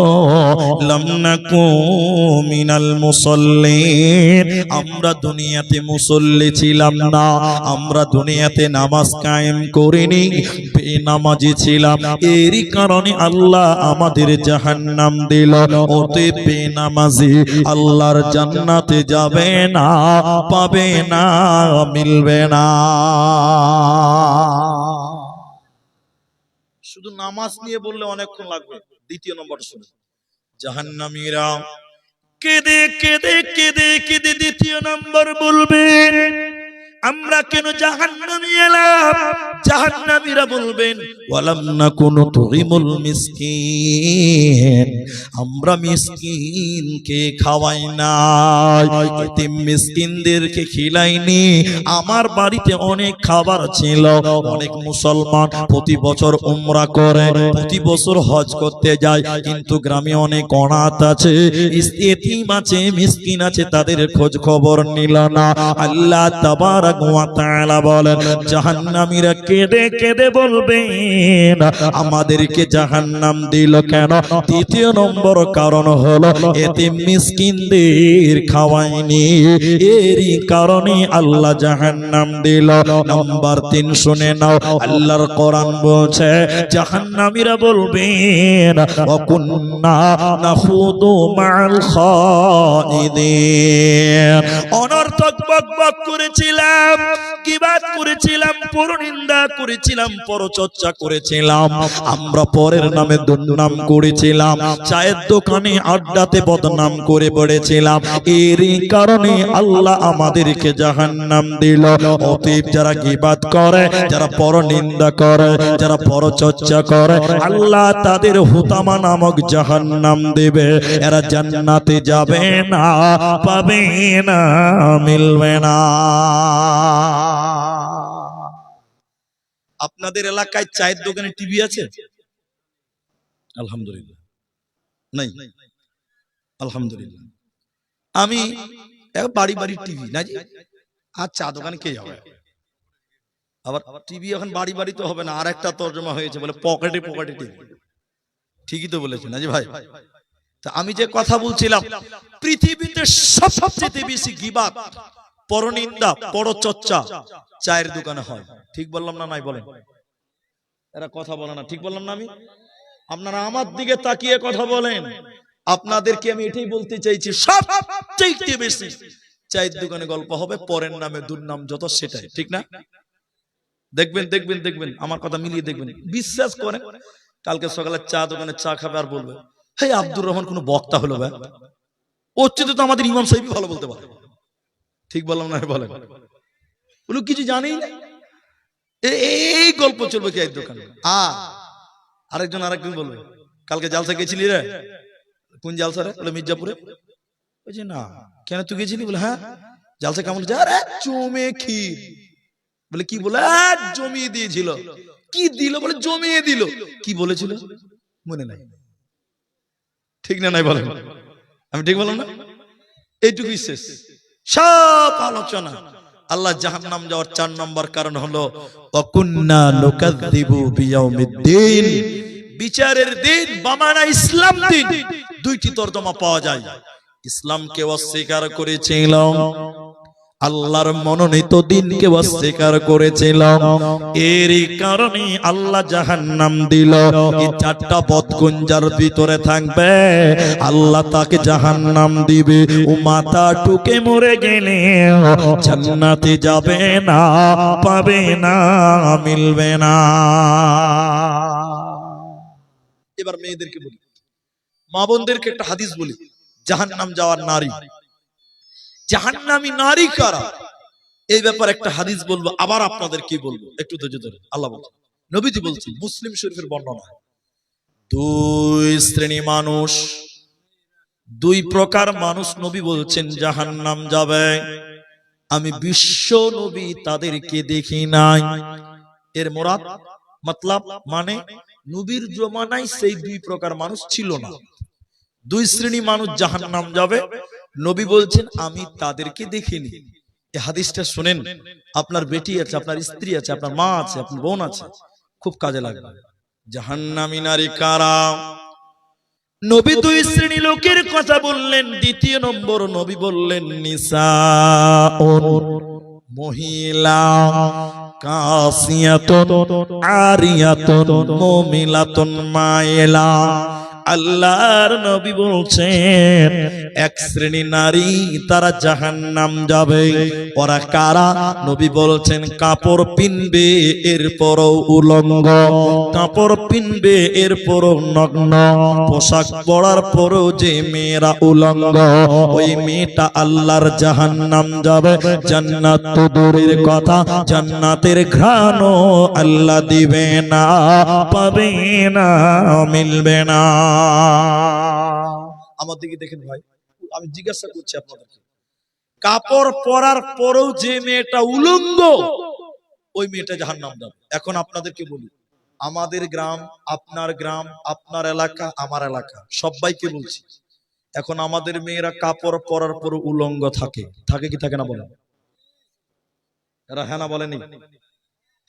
লাম নাকু মিনাল মুসাল্লিন, আমরা দুনিয়াতে মুসল্লি ছিলাম না, আমরা দুনিয়াতে নামাজ কায়েম করিনি, বেনামাজি ছিলাম, এরই কারণে আল্লাহ আমাদের জাহান্নাম দিল। ওতে বেনামাজি আল্লাহর জান্নাতে যাবে না, পাবে না, মিলবে না। শুধু নামাজ নিয়ে বললে অনেকক্ষণ লাগবে। দ্বিতীয় নম্বর শুনুন, জাহান্নামীরা কেঁদে কেঁদে কেঁদে কেঁদে দ্বিতীয় নম্বর বলবেন, আমরা কেন জাহান্নামে এলাম? জাহান্নামীরা বলবেন, ওয়ালাম নাকুনু তুইমুল মিসকিন, আমরা মিসকিনকে খাওয়াই নাই, এতিম মিসকিনদেরকে খিলাইনি। আমার বাড়িতে অনেক খাবার ছিল, অনেক মুসলমান প্রতি বছর উমরা করে, প্রতি বছর হজ করতে যায়, কিন্তু গ্রামে অনেক অনাথ আছে, এতিম আছে, মিসকিন আছে, তাদের খোঁজ খবর নিল না। আল্লাহ তাবারক ওয়া তাআলা বলেন, জাহান্নামীরা কেঁদে কেঁদে বলবেন, আমাদেরকে জাহান্নাম দিল কেন? তৃতীয় নম্বর কারণ হলো এতিম মিসকিনদের খাওয়ায়নি, এরই কারণে আল্লাহ জাহান্নাম দিল। নাম্বার 3 শুনে নাও, আল্লাহর কোরআন বলছে, জাহান্নামীরা বলবেন, ওয়া কুন্না নাখুদু মাআল খাইদিন, অনর্থক বকবক করেছিলাম, গীবাত করেছিলাম, পরনিন্দা করেছিলাম, পরচর্চা করেছিলাম, আমরা পরের নামে দুর্নাম করেছিলাম, চায়ের দোকানে আড্ডাতে বদনাম করে পড়েছিলাম, এরই কারণে আল্লাহ আমাদেরকে জাহান্নাম দিল। অতএব যারা গীবাত করে, যারা পরনিন্দা করে, যারা পরচর্চা করে, আল্লাহ তাদের হুতামা নামক জাহান্নাম দেবে। এরা জান্নাতে যাবে না, পাবে না, মিলবে না। আপনাদের এলাকায় চায়ের দোকানে টিভি আছে? আলহামদুলিল্লাহ নাই, আলহামদুলিল্লাহ। আমি বাড়ি বাড়ি টিভি না, আর চা দোকানে কে যাবে? আবার টিভি এখন বাড়ি বাড়ি তো হবে না, আর একটা তর্জমা হয়েছে বলে পকেটে পকেটে টিভি। ঠিকই তো বলেছেন না জি ভাই? তা আমি যে কথা বলছিলাম, পৃথিবীতে সবচেয়ে বেশি গীবাত, পরনিন্দা, পরচর্চা চায়ের দোকানে হয়। ঠিক বললাম না? নাই বলেন, এরা কথা বলে না। ঠিক বললাম না আমি? আপনারা আমার দিকে তাকিয়ে কথা বলেন। আপনাদেরকে আমি এটাই বলতে চাইছি, সবচেয়ে বেশি চায়ের দোকানে গল্প হবে, পরের নামে দুর্নাম যত সেটাই। ঠিক না? দেখবেন দেখবেন দেখবেন, আমার কথা মিলিয়ে দেখবেন, বিশ্বাস করেন। কালকে সকালে চা দোকানে চা খাবে আর বলবে, হে আব্দুর রহমান কোন বক্তা হলো ভাই, ওর চেয়ে তো আমাদের ইমাম সাহেবই ভালো বলতে পারে। ঠিক বললাম না? বলেন, বলো কিছু জানেই না। এই গল্প চলবে চায়ের দোকানে। আরেকজন আরেকজন বলবে, কালকে জালসা গেছিলি রে? কোন জালসা রে? বলে মির্জাপুরে। বলছে না। কেন তুই গেছিলি? বলে হ্যাঁ। জালসা কেমন? আরে জমে ক্ষীর। বলে কি বলে? জমিয়ে দিয়েছিল। কি দিল? বলে জমিয়ে দিল। কি বলেছিল মনে নাই। ঠিক না? নাই বলেন, আমি ঠিক বললাম না? এইটুকুই শেষ, সব আলোচনা। আল্লাহ জাহান্নাম যাওয়ার 4 নম্বর কারণ হলো ওয়াকুন্না নুকাযযিবু বিয়াউমিদ্দিন, বিচারের দিন, বামানা ইসলাম দিন। দুইটি তরজমা পাওয়া যায়। ইসলামকে অস্বীকার করেছিল, আল্লাহর মনোনীত দিনকে অস্বীকার করেছিল, এরই কারণে আল্লাহ জাহান্নাম দিল। এই 4টা বদগুণ যার ভিতরে থাকবে, আল্লাহ তাকে জাহান্নাম দিবে। ও মাথা টুকে মরে গেলে জান্নাতে যাবে না, পাবে না, মিলবে না। এবার মেয়েদেরকে বলি, মা বোনদেরকে একটা হাদিস বলি। জাহান্নাম যাওয়ার নারী, জাহান্নামী নারী কারা, এই ব্যাপারে একটা হাদিস বলবো, আবার আপনাদের কি বলবো একটু ধৈর্য ধরে। আল্লাহ বলছেন, নবীজি বলছেন, মুসলিম শরীফের বর্ণনা, 2 শ্রেণী মানুষ, 2 প্রকার মানুষ নবী বলছেন জাহান্নাম যাবে। আমি বিশ্ব নবী তাদেরকে দেখি নাই। এর মুরাদ মতলব মানে নবীর জমানায় সেই 2 প্রকার মানুষ ছিল না। 2 শ্রেণী মানুষ জাহান্নাম যাবে, নবী বলছেন আমি তাদেরকে দেখিনি। এই হাদিসটা শুনেন, আপনার বেটি আছে, আপনার স্ত্রী আছে, আপনার মা আছে, আপনার বোন আছে, খুব কাজে লাগবে। জাহান্নামী নারী কারা? নবী 2 শ্রেণী লোকের কথা বললেন। দ্বিতীয় নম্বর নবী বললেন নিসাউন, মহিলা, কাসিয়াতুন আরিয়াতুন মুমিলাতুন মাইলা। আল্লাহর নবী বলছেন 1 শ্রেণী নারী, তারা জাহান্নাম যাবে। ওরা কারা? নবী বলছেন কাপড় পিনবে এরপরও উলঙ্গ, কাপড় পিনবে এরপরও নগ্ন, পোশাক পরার পরও যে মেয়েরা উলঙ্গ, ওই মেয়েটা আল্লাহর জাহান্নাম যাবে। জান্নাত তো দূরের কথা, জান্নাতের ঘ্রাণও আল্লাহ দিবে না, পাবে না, মিলবে না। আমার দিকে দেখেন ভাই, আমি জিজ্ঞাসা করছি আপনাদেরকে, কাপড় পরার পরেও যে মেয়েটা উলঙ্গ, ওই মেয়েটা জাহান্নাম যাবে। এখন আপনাদেরকে বলি, আমাদের গ্রাম, আপনার এলাকা, আমার এলাকা, সবাইকে বলছি, এখন আমাদের মেয়েরা কাপড় পরার পরও উলঙ্গ থাকে। থাকে কি থাকে না বলেন? এরা হ্যাঁ না বলেনি?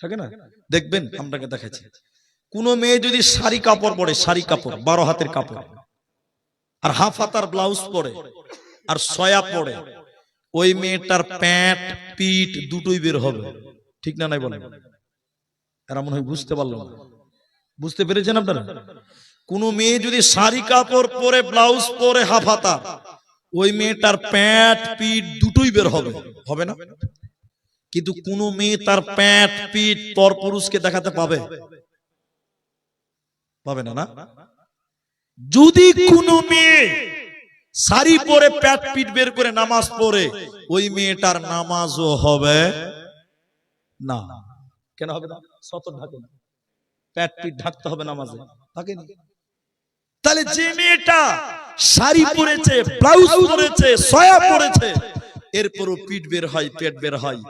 থাকে না? দেখবেন, আপনাকে দেখাচ্ছি, কোন মেয়ে যদি শাড়ি কাপড় পরে, শাড়ি কাপড় 12 হাতের কাপড়, আর হাফ হাতার ব্লাউজ পরে, আর সয়া পরে, ওই মেয়েটার প্যান্ট পিঠ দুটোই বের হবে। ঠিক না? নাই বলেন? এরা মনে হয় বুঝতে পারলো না। বুঝতে পেরেছেন আপনারা? কোন মেয়ে যদি শাড়ি কাপড় পরে, ব্লাউজ পরে, হাফ হাতা, ওই মেয়েটার প্যান্ট পিঠ দুটোই বের হবে, হবে না? কিন্তু কোন মেয়ে তার প্যান্ট পিঠ পরপুরুষকে দেখাতে পাবে? পাবে না। না, যদি কোন মেয়ে শাড়ি পরে প্যাট পিঠ বের করে নামাজ পড়ে, ওই মেয়েটার নামাজও হবে না। কেন হবে না? সতর ঢাকে না, প্যাট পিঠ ঢাকতে হবে নামাজে, ঢাকে না। তাহলে যে মেয়েটা শাড়ি পরেছে, ব্লাউজ পরেছে, সয়া পরেছে, এরপরও পিঠ বের হয়, পেট বের হয়,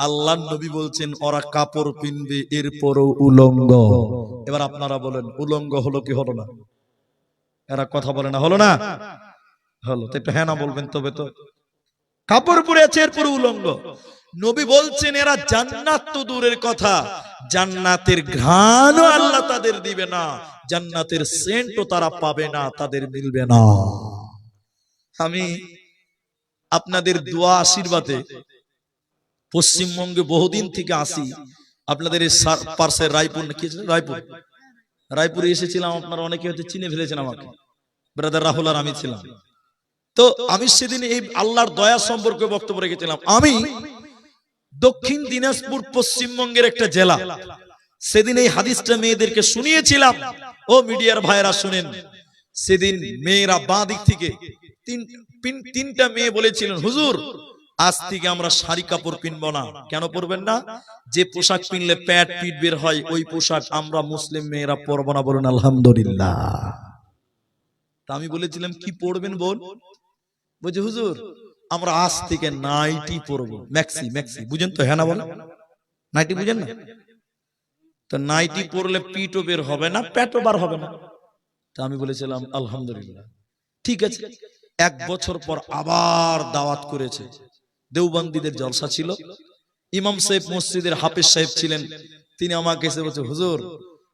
আল্লাহর নবী বলছেন ওরা কাপড় পিনবে এরপরও উলঙ্গ। এবার আপনারা বলেন, উলঙ্গ হলো কি হলো না? এরা কথা বলে না, হলো না? হলো। তো একটু হ্যাঁ না বলবেন তবে তো। কাপড় পরে আছে এরপর উলঙ্গ। নবী বলছেন এরা জান্নাত তো দূরের কথা, জান্নাতের ঘ্রাণও আল্লাহ তাদের দিবে না, জান্নাতের সেন্টও তারা পাবে না, তাদের মিলবে না। আমি আপনাদের দোয়া আশীর্বাদে পশ্চিমবঙ্গে বহুদিন থেকে আসি, আপনাদের এই পার্শ্বে রায়পুর, কি রায়পুরে এসেছিলাম, আপনারা অনেকে হয়তো চিনে ফেলেছেন আমাকে, ব্রাদার রাহুল আর আমি ছিলাম। তো আমি সেদিন এই আল্লাহর দয়া সম্পর্কে বক্তব্য রেখেছিলাম। আমি দক্ষিণ দিনাজপুর পশ্চিমবঙ্গের একটা জেলা, সেদিন এই হাদিসটা মেয়েদেরকে শুনিয়েছিলাম। ও মিডিয়ার ভাইরা শুনেন, সেদিন মেয়েরা বাঁ দিক থেকে তিনটা মেয়ে বলেছিলেন, হুজুর আজ থেকে আমরা শাড়ি কাপড় পিনবো না। কেন পরবেন না? যে পোশাক পিনলে প্যাট পিট বের হয় ওই পোশাক আমরা মুসলিম মেয়েরা পরবো না। বলুন আলহামদুলিল্লাহ। তা আমি বলেছিলাম কি পড়বেন বোন? বলছে হুজুর আমরা আজ থেকে নাইটি পরবো, ম্যাক্সি। ম্যাক্সি বুঝেন তো? হ্যাঁ না বলেন, নাইটি বুঝেন না? তো নাইটি পরলে পিটও বের হবে না, প্যাটও বার হবে না। তা আমি বলেছিলাম আলহামদুলিল্লাহ, ঠিক আছে। এক বছর পর আবার দাওয়াত করেছে, দেওবন্দীদের জলসা ছিল, ইমাম সাহেব মসজিদের হাফেজ সাহেব ছিলেন, তিনি আমাকে এসে বলছে হুজুর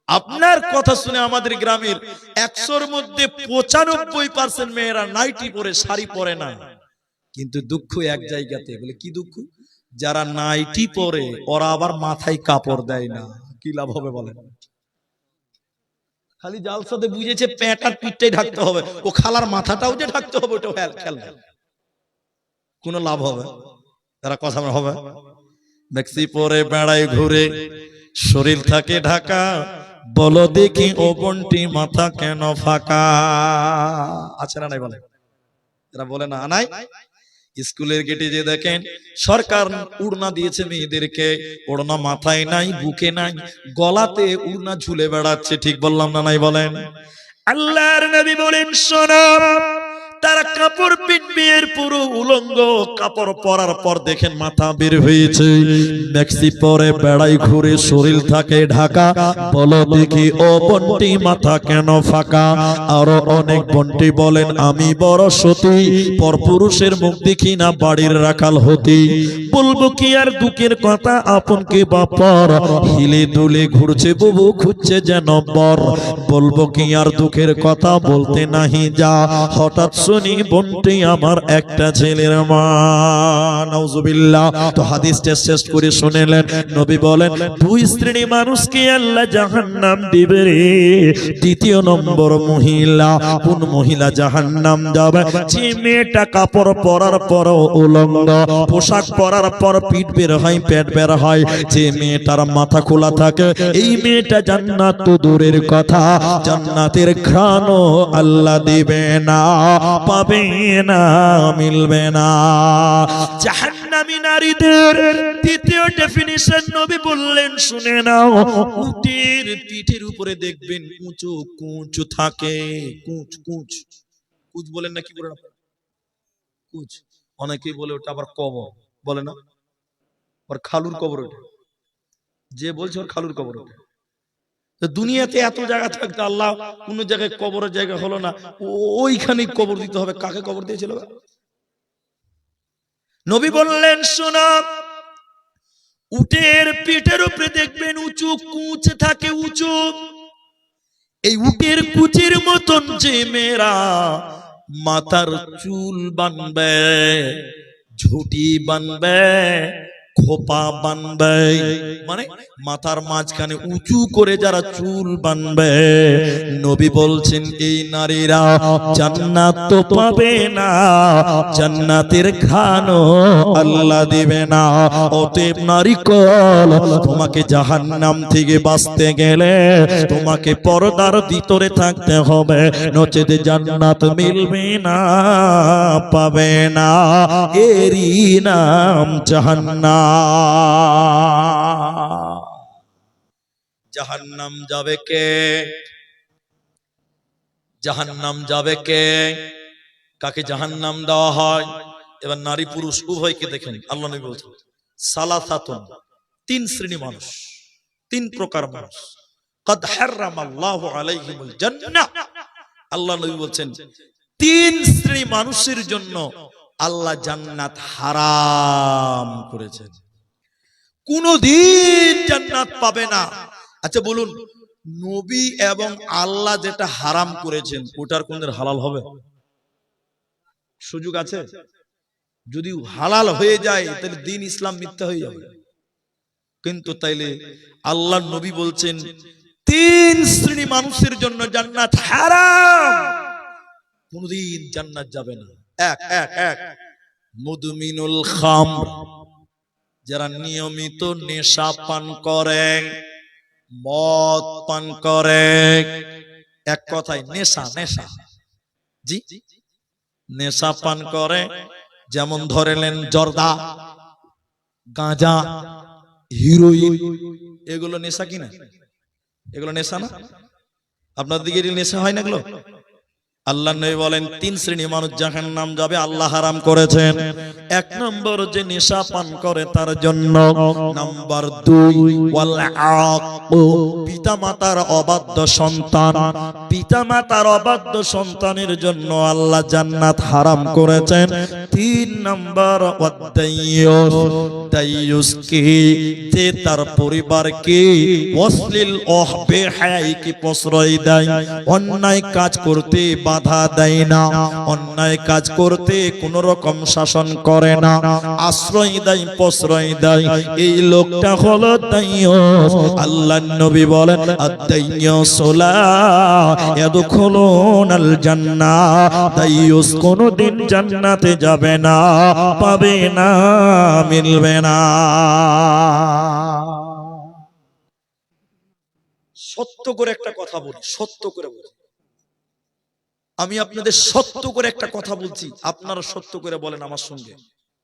আপনার কথা শুনে আমাদের গ্রামের 100-র মধ্যে 95% মেয়েরা নাইটি পরে, শাড়ি পরে না। কিন্তু দুঃখ এক জায়গাতে। বলে কি দুঃখ? যারা নাইটি পরে ওরা আবার মাথায় কাপড় দেয় না। কি লাভ হবে বলেন? খালি জালসাতে বুঝেছে প্যাট আর পিঠটাই ঢাকতে হবে, ও খালার মাথাটাও যে ঢাকতে হবে ওটাও খেয়াল না। কোন লাভ হবে? তারা কথা হবে? ম্যাক্সি পরে বেড়ায় ঘুরে, শরীর থাকে ঢাকা, বলো দেখি ও বন্টি মাথা কেন ফাঁকা? আছে না নাই বলে? এরা বলে না নাই? স্কুলের গেটে যে দেখেন সরকার উড়না দিয়েছে মেয়েদেরকে, ওড়না মাথায় নাই, বুকে নাই, গলাতে উড়না ঝুলে বেড়াচ্ছে। ঠিক বললাম না নাই বলেন? আল্লাহর নবী বলেন শোনো, তারা কাপড় পিনবে এর পুরো উলঙ্গ, কাপড় পরার পর দেখেন মাথা বের হয়েছে, ম্যাক্সি পরে বেড়াই ঘুরে, শরীর থাকে ঢাকা, বলো দেখি ও বন্টি মাথা কেন ফাঁকা? আরো অনেক বন্টি বলেন আমি বড় সতী, পরপুরুষের মুখ দেখি না বাড়ির রাখাল হতি। বলবো কি আর দুঃখের কথা, আপন কে বাপর, হিলে দুলে ঘুরছে বুবু খুঁজছে যেন বর। বলবো কি আর দুঃখের কথা, বলতে নাহি যা, হঠাৎ শুনি বন্টি আমার একটা ছেলের মা। নাউজুবিল্লাহ। তো হাদিসটা শেষ করে শুনেলেন, নবী বলেন দুই শ্রেণী মানুষকে আল্লাহ জাহান্নাম দিবে রে। দ্বিতীয় নম্বর মহিলা। কোন মহিলা জাহান্নাম যাবে? যে মেয়েটা কাপড় পরার পর উলঙ্গ, পোশাক পরার পর পিঠ বের হয়, পেট বের হয়, যে মেয়েটার মাথা খোলা থাকে, এই মেয়েটা জান্নাত তো দূরের কথা, জান্নাতের ঘ্রাণও আল্লাহ দিবে না, পাবে না, মিলবে না। জাহান্নামী নারীদের দ্বিতীয় ডেফিনিশন নবী বললেন শুনে নাও, উটের পিঠের উপরে দেখবেন উঁচু কুঁচ থাকে। কুঁচ কুঁচ কুঁচ বলেন না? কি বলেন? কুঁচ অনেকেই বলে ওটা আবার কবর বলে না, ওর খালুর কবর ওঠে, যে বলছে ওর খালুর কবর ওঠে। দুনিয়াতে এত জায়গা থাকতে আল্লাহ কোন জায়গায় কবরের জায়গা হলো না, ওইখানেই কবর দিতে হবে। কাকে কবর দিয়েছিল? নবী বললেন শোনো, উটের পিঠের উপরে দেখবেন উঁচু কুঁচ থাকে, উঁচু। এই উটের কুচের মতন যে মেয়েরা মাথার চুল বানবে, ঝুটি বানবে, খোপা বানবে, মানে মাথার মাঝখানে উঁচু করে যারা চুল বানবে, নবী বলছেন এই নারীরা জান্নাত তো পাবে না, জান্নাতের ঘ্রাণও আল্লাহ দিবে না। অতএব নারীকল, তোমাকে জাহান্নাম থেকে বাঁচতে গেলে তোমাকে পর্দার ভিতরে থাকতে হবে, নচেত জান্নাত মিলবে না, পাবে না। এরই নাম জাহান্নাম। জাহান্নাম যাবে কে? জাহান্নাম যাবে কে? কাকে জাহান্নাম দেওয়া হয়? এবার নারী পুরুষ উভয়কে দেখেন। আল্লাহ নবী বলছেন সালাসাতুন, তিন শ্রেণী মানুষ, তিন প্রকার মানুষ। কদ হারামাল্লাহু আলাইহিমুল জান্নাহ, আল্লাহ নবী বলছেন তিন শ্রেণী মানুষের জন্য আল্লাহ জান্নাত হারাম করেছেন। কোনদিন জান্নাত পাবে না। আচ্ছা বলুন, নবী এবং আল্লাহ যেটা হারাম করেছেন ওটার কোনদিন হালাল হবে? সুযোগ আছে? যদি হালাল হয়ে যায় তাহলে দিন ইসলাম মিথ্যা হয়ে যাবে। কিন্তু তাইলে আল্লাহর নবী বলছেন তিন শ্রেণী মানুষের জন্য জান্নাত হারাম, কোনদিন জান্নাত যাবে না। এক এক এক মুদমিনুল খামর, যারা নিয়মিত নেশা পান করে, মদ পান করে। এক কথায় নেশা, নেশা, জি নেশা পান করে। যেমন ধরে নেন জর্দা, গাঁজা, হিরোইন, এগুলো নেশা কিনা? এগুলো নেশা না? আপনাদের দিকে নেশা হয় না এগুলো? আল্লাহ নবী বলেন তিন শ্রেণী মানুষ জাহান্নাম যাবে, আল্লাহ হারাম করেছেন। এক নম্বর যে নেশা পান করে তার জন্য। নাম্বার দুই ওয়াল আক, পিতামাতার অবাধ্য সন্তান, পিতামাতার অবাধ্য সন্তানের জন্য আল্লাহ জান্নাত হারাম করেছেন। তিন নম্বর ওয়াদাইয়ুস, দাইয়ুস কি, যে তার পরিবারকে অশ্লীল বেহায়াকে প্রশ্রয় দেয়, অন্যায় কাজ করতে বাধা দেয় না, অন্যায় কাজ করতে কোন রকম শাসন করে না, আশ্রয় দেয়, প্রশ্রয় দেয়, এই লোকটা হলো দাইয়ুস। আল্লাহর নবী বলেন আদ-দাইয়ুসু লা ইয়াদখুলুনাল জান্নাহ, দাইয়ুস কোনদিন জান্নাতে যাবে না, পাবে না, মিলবে না। সত্য করে একটা কথা বলি, সত্য করে বলি, আমি আপনাদের সত্য করে একটা কথা বলছি, আপনারা সত্য করে বলেন আমার সঙ্গে,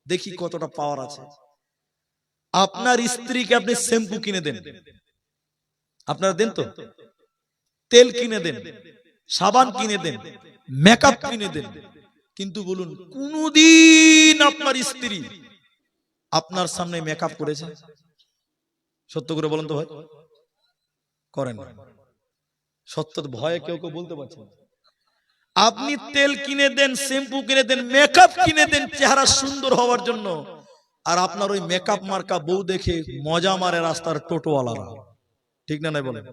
দেখি কতটা পাওয়ার আছে। আপনার স্ত্রীকে আপনি শ্যাম্পু কিনে দেন, আপনারা দেন তো? তেল কিনে দেন, সাবান কিনে দেন, মেকআপ কিনে দেন, কিন্তু বলুন কোনদিন আপনার স্ত্রী আপনার সামনে মেকআপ করেছে? সত্য করে বলেন তো ভাই, করেন? সত্য ভয়ে কেউ কেউ বলতে পারছে না। আপনি তেল কিনে দেন, শ্যাম্পু কিনে দেন, মেকআপ কিনে দেন চেহারা সুন্দর হওয়ার জন্য, আর আপনার ওই মেকআপ মার্কা বউ দেখে মজা মারে রাস্তার টোটোওয়ালারা, ঠিক না নাই বলেন?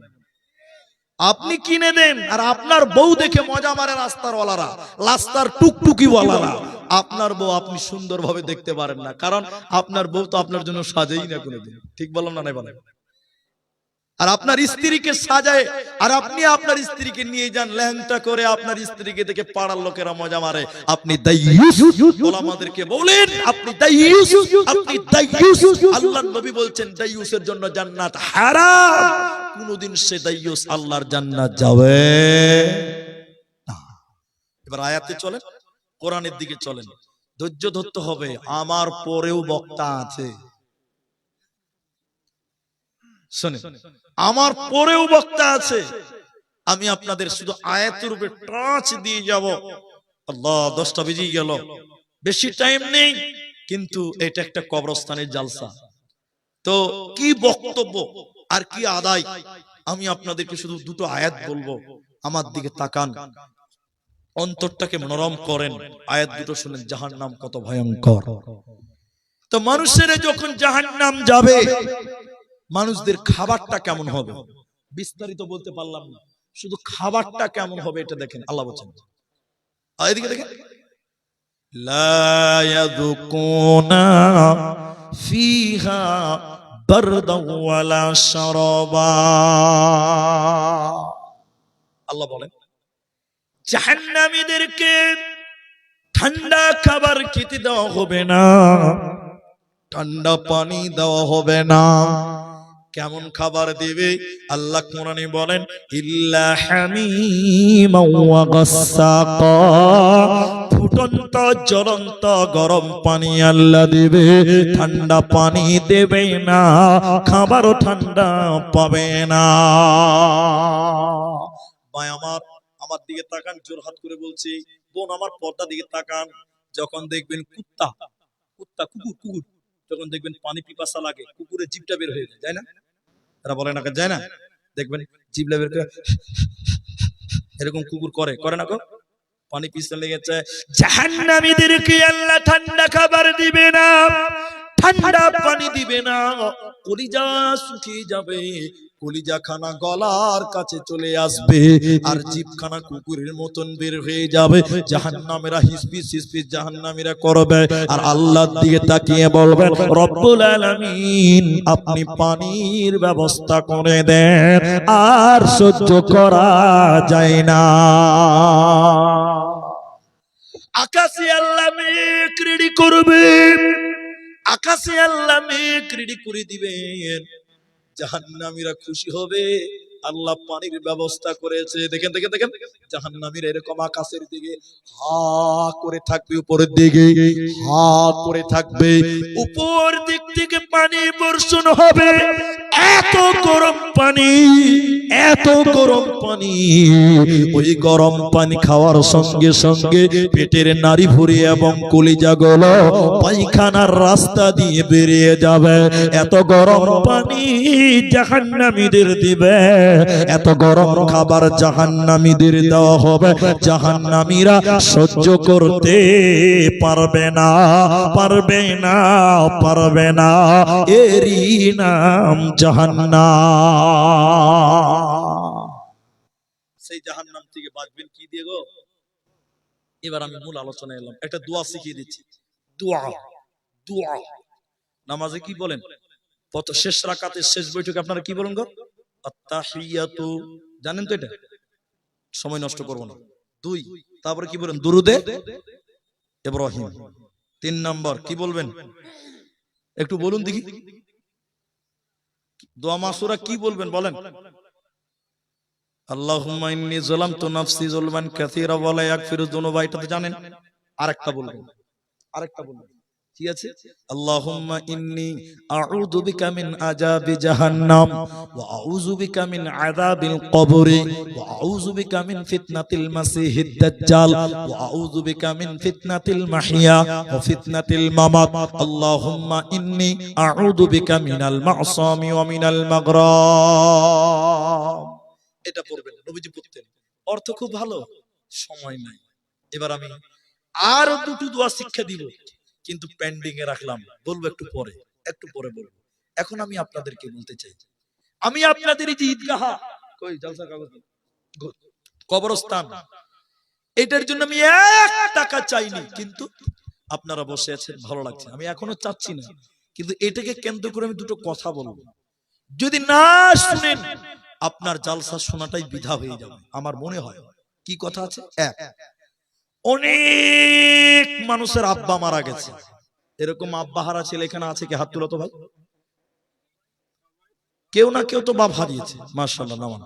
আপনি কিনে দেন আর আপনার বউ দেখে মজা মারে রাস্তার ওয়ালারা, রাস্তার টুকটুকি ওয়ালারা। আপনার বউ আপনি সুন্দরভাবে দেখতে পারেন না, কারণ আপনার বউ তো আপনার জন্য সাজেই না কোনোদিন, ঠিক বললাম না নাই বলেন? আর আপনার স্ত্রীকে সাজায়, আর আপনি আপনার স্ত্রীকে নিয়ে যান ল্যাংটা করে, আপনার স্ত্রীকে দেখে পাড়ার লোকেরা মজা মারে, আপনি দাইয়ুস। ওলামাদেরকে বলেন আপনি দাইয়ুস, আপনি দাইয়ুস। আল্লাহর নবী বলছেন দাইয়ুসের জন্য জান্নাত হারাম, কোনদিন সে দাইয়ুস আল্লাহর জান্নাত যাবে না। এবার আয়াতে চলেন, কোরআনের দিকে চলেন, ধৈর্য ধরতে হবে, আমার পরেও বক্তা আছে, শুনে, আমার পরেও বক্তা আছে। আমি আপনাদের শুধু আয়াতের উপরে টাচ দিয়ে যাব। আল্লাহ, 10টা বেজে গেল, বেশি টাইম নেই, কিন্তু এটা একটা কবরস্থানের জালসা, তো কি বক্তব্য আর কি আদায়, আমি আপনাদেরকে শুধু দুটো আয়াত বলবো, আমার দিকে তাকান, অন্তরটাকে নরম করেন, আয়াত দুটো শুনেন, জাহান্নাম কত ভয়ঙ্কর। তো মানুষেরা যখন জাহান্নাম যাবে, মানুষদের খাবারটা কেমন হবে বিস্তারিত বলতে পারলাম না, শুধু খাবারটা কেমন হবে এটা দেখেন। আল্লাহ বলেন, এদিকে দেখেন, লা ইয়াযুকুনা ফিহা বারদাও ওয়ালা শারাবা। আল্লাহ বলেন জাহান্নামীদেরকে ঠান্ডা খাবার খেতে দেওয়া হবে না, ঠান্ডা পানি দেওয়া হবে না। কেমন খাবার দিবে? আল্লাহ কোরআনে বলেন ইল্লা হামিমা ওয়া গাসসাকা, ফুটন্ত জ্বলন্ত গরম পানি আল্লাহ দেবে, ঠান্ডা পানি দেবে না, খাবারও ঠান্ডা পাবে না। ভাই আমার দিকে তাকান, জোরহাত করে বলছি, বোন আমার পর্দা দিকে তাকান, যখন দেখবেন কুত্তা কুকুর যখন দেখবেন পানি পিপাসা লাগে, কুকুরের জিভটা বের হয়ে যায়, না? এরা বলে না যায় না? দেখবেন জিভটা বের করে এরকম কুকুর করে না গো, পানি পিপাসা লেগেছে। জাহান্নামীদেরকে আল্লাহ ঠান্ডা খাবার দিবে না, ঠান্ডা পানি দিবে না, কলিজা শুকিয়ে যাবে, কলিজা খানা গলার কাছে চলে আসবে, আর জিভখানা কুকুরের মতন বের হয়ে যাবে। জাহান্নামীরা হিসপিস হিসপিস জাহান্নামীরা করবে, আর আল্লাহর দিকে তাকিয়ে বলবেন, রব্বুল আলামিন আপনি পানির ব্যবস্থা করে দেন, আর সহ্য করা যায় না। আকাশে আল্লাহ মেঘ রেডি করবে, আকাশে আল্লাহ মেঘ রেডি করে দিবেন, জাহান্নামীরা খুশি হবে, আল্লাহ পানির ব্যবস্থা করেছে। দেখেন দেখেন দেখেন, জাহান্নামীরা এরকম আকাশের দিকে হা করে থাকবে, উপরের দিকে হা করে থাকবে, উপর দিক থেকে পানি বর্ষণ হবে, এত গরম পানি, এত গরম পানি। ওই গরম পানি খাওয়ার সঙ্গে সঙ্গে পেটের নাড়ি ভুঁড়ি এবং কলিজা গুলো পায়খানার রাস্তা দিয়ে বেরিয়ে যাবে। এত গরম পানি জাহান্নামীদের দিবে, এত গরম খাবার জাহান্নামীদের দেওয়া হবে, জাহান্নামীরা সহ্য করতে পারবে না, পারবে না, পারবে না। এরই নাম জাহান্নাম। সেই জাহান্নাম থেকে বাঁচবেন কি দিয়ে গো? এবার আমি মূল আলোচনায় এলাম। একটা দোয়া শিখিয়ে দিচ্ছি। দোয়া, দোয়া নামাজে কি বলেন? শেষ রাকাতের শেষ বৈঠকে আপনারা কি বলেন গো? আত্তাহিয়াতু, জানেন তো এটা? সময় নষ্ট করব না। 2, তারপরে কি বলেন? দুরুদে ইব্রাহিম। 3 নাম্বার কি বলবেন? একটু বলুন দেখি। দোয়া মাসুরা কি বলবেন বলেন? আল্লাহুম্মা ইন্নী যালামতু নাফসি যুলমান কাসীরা ওয়া লা ইয়াগফিরু যুনুবা, এটা তো জানেন। আরেকটা বলবেন, আরেকটা বলবেন, কি আছে? আল্লাহুম্মা ইন্নী আউযু বিকা মিন আযাবি জাহান্নাম ওয়া আউযু বিকা মিন আযাবিল কবরি ওয়া আউযু বিকা মিন ফিতনাতিল মাসিহিদ দাজ্জাল ওয়া আউযু বিকা মিন ফিতনাতিল মাহইয়া ওয়া ফিতনাতিল মামাত। আল্লাহুম্মা ইন্নী আউযু বিকা মিনাল মা'সামি ওয়া মিনাল মাগরাম। এটা পড়বেন, নবীজি পড়তেন। অর্থ খুব ভালো, সময় নাই। এবার আমি আর দুটো দোয়া শিক্ষা দিব, কিন্তু পেন্ডিং এ রাখলাম, বলবো একটু পরে, একটু পরে বলবো। এখন আমি আপনাদেরকে বলতে চাই, আমি আপনাদের এই যে ঈদগাহ, কই জলসা কাগজ, কবরস্থান, এটার জন্য আমি 1 টাকা চাইনি, কিন্তু আপনারা বসে আছেন, ভালো লাগছে। আমি এখনো চাচ্ছি না, কিন্তু এটাকে কেন্দ্র করে আমি দুটো কথা বলবো। যদি না শুনেন, আপনার জালসা শোনাটাই বৃথা হয়ে যাবে আমার মনে হয়। কি কথা আছে? 1, অনেক মানুষের আব্বা মারা গেছে। এরকম আব্বা হারা ছেলে এখানে আছে কি? হাত তুলো তো ভাই। কেউ না কেউ তো বাপ হারিয়েছে, মাশাআল্লাহ। নামান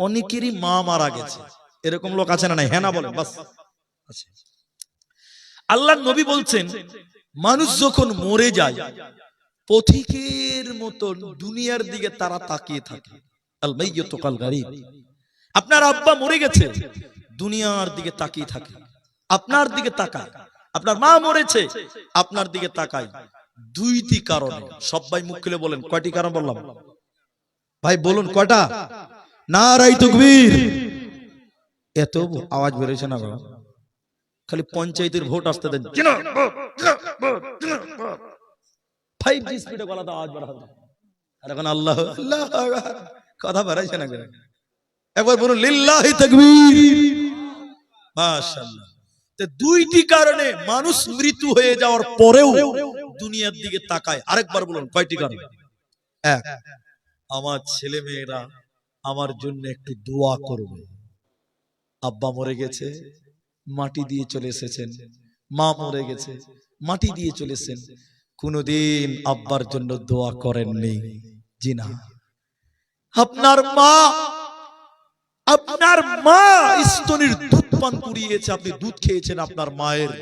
অনেকেরই মা মারা গেছে, এরকম লোক আছে না নাই? হ্যাঁ না বলেন বাস। আচ্ছা, আল্লাহর নবী বলছেন, মানুষ যখন মরে যায় পথিকের মতো দুনিয়ার দিকে তারা তাকিয়ে থাকে। আল মাইয়িতু কাল গারিব। আপনার আব্বা মরে গেছে, দুনিয়ার দিকে তাকিয়ে থাকে, আপনার দিকে তাকায়। আপনার মা মরেছে, আপনার দিকে তাকায়। 2টি কারণে। সবাই মুখ খুলে বলেন, কয়টি কারণ বললাম ভাই? বলুন কয়টা? নারাই তাকবীর। এত আওয়াজ বেরোছে না বাবা, খালি পঞ্চায়েতের ভোট আসতে দেন। 5G স্পিডে গলা দাও, আওয়াজ বাড়া হবে। আর এখন আল্লাহ আল্লাহ কথা বাড়াইছে না, একবার বলুন লিল্লাহি তাকবীর। মাশাআল্লাহ। 2টি কারণে মানুষ মৃত্যু হয়ে যাওয়ার পরেও দুনিয়ার দিকে তাকায়। আরেকবার বলুন কয়টি কারণ? 1, আমার ছেলে মেয়েরা আমার জন্য একটু দোয়া করবে। আব্বা মরে গেছে, মাটি দিয়ে চলে এসেছেন। মা মরে গেছে, মাটি দিয়ে চলে এসেছেন। কোনদিন আব্বার জন্য দোয়া করেননি? জি না। আপনার মা স্তনের দুধ পান করিয়েছে, আপনি দুধ খেয়েছেন আপনার মায়ের,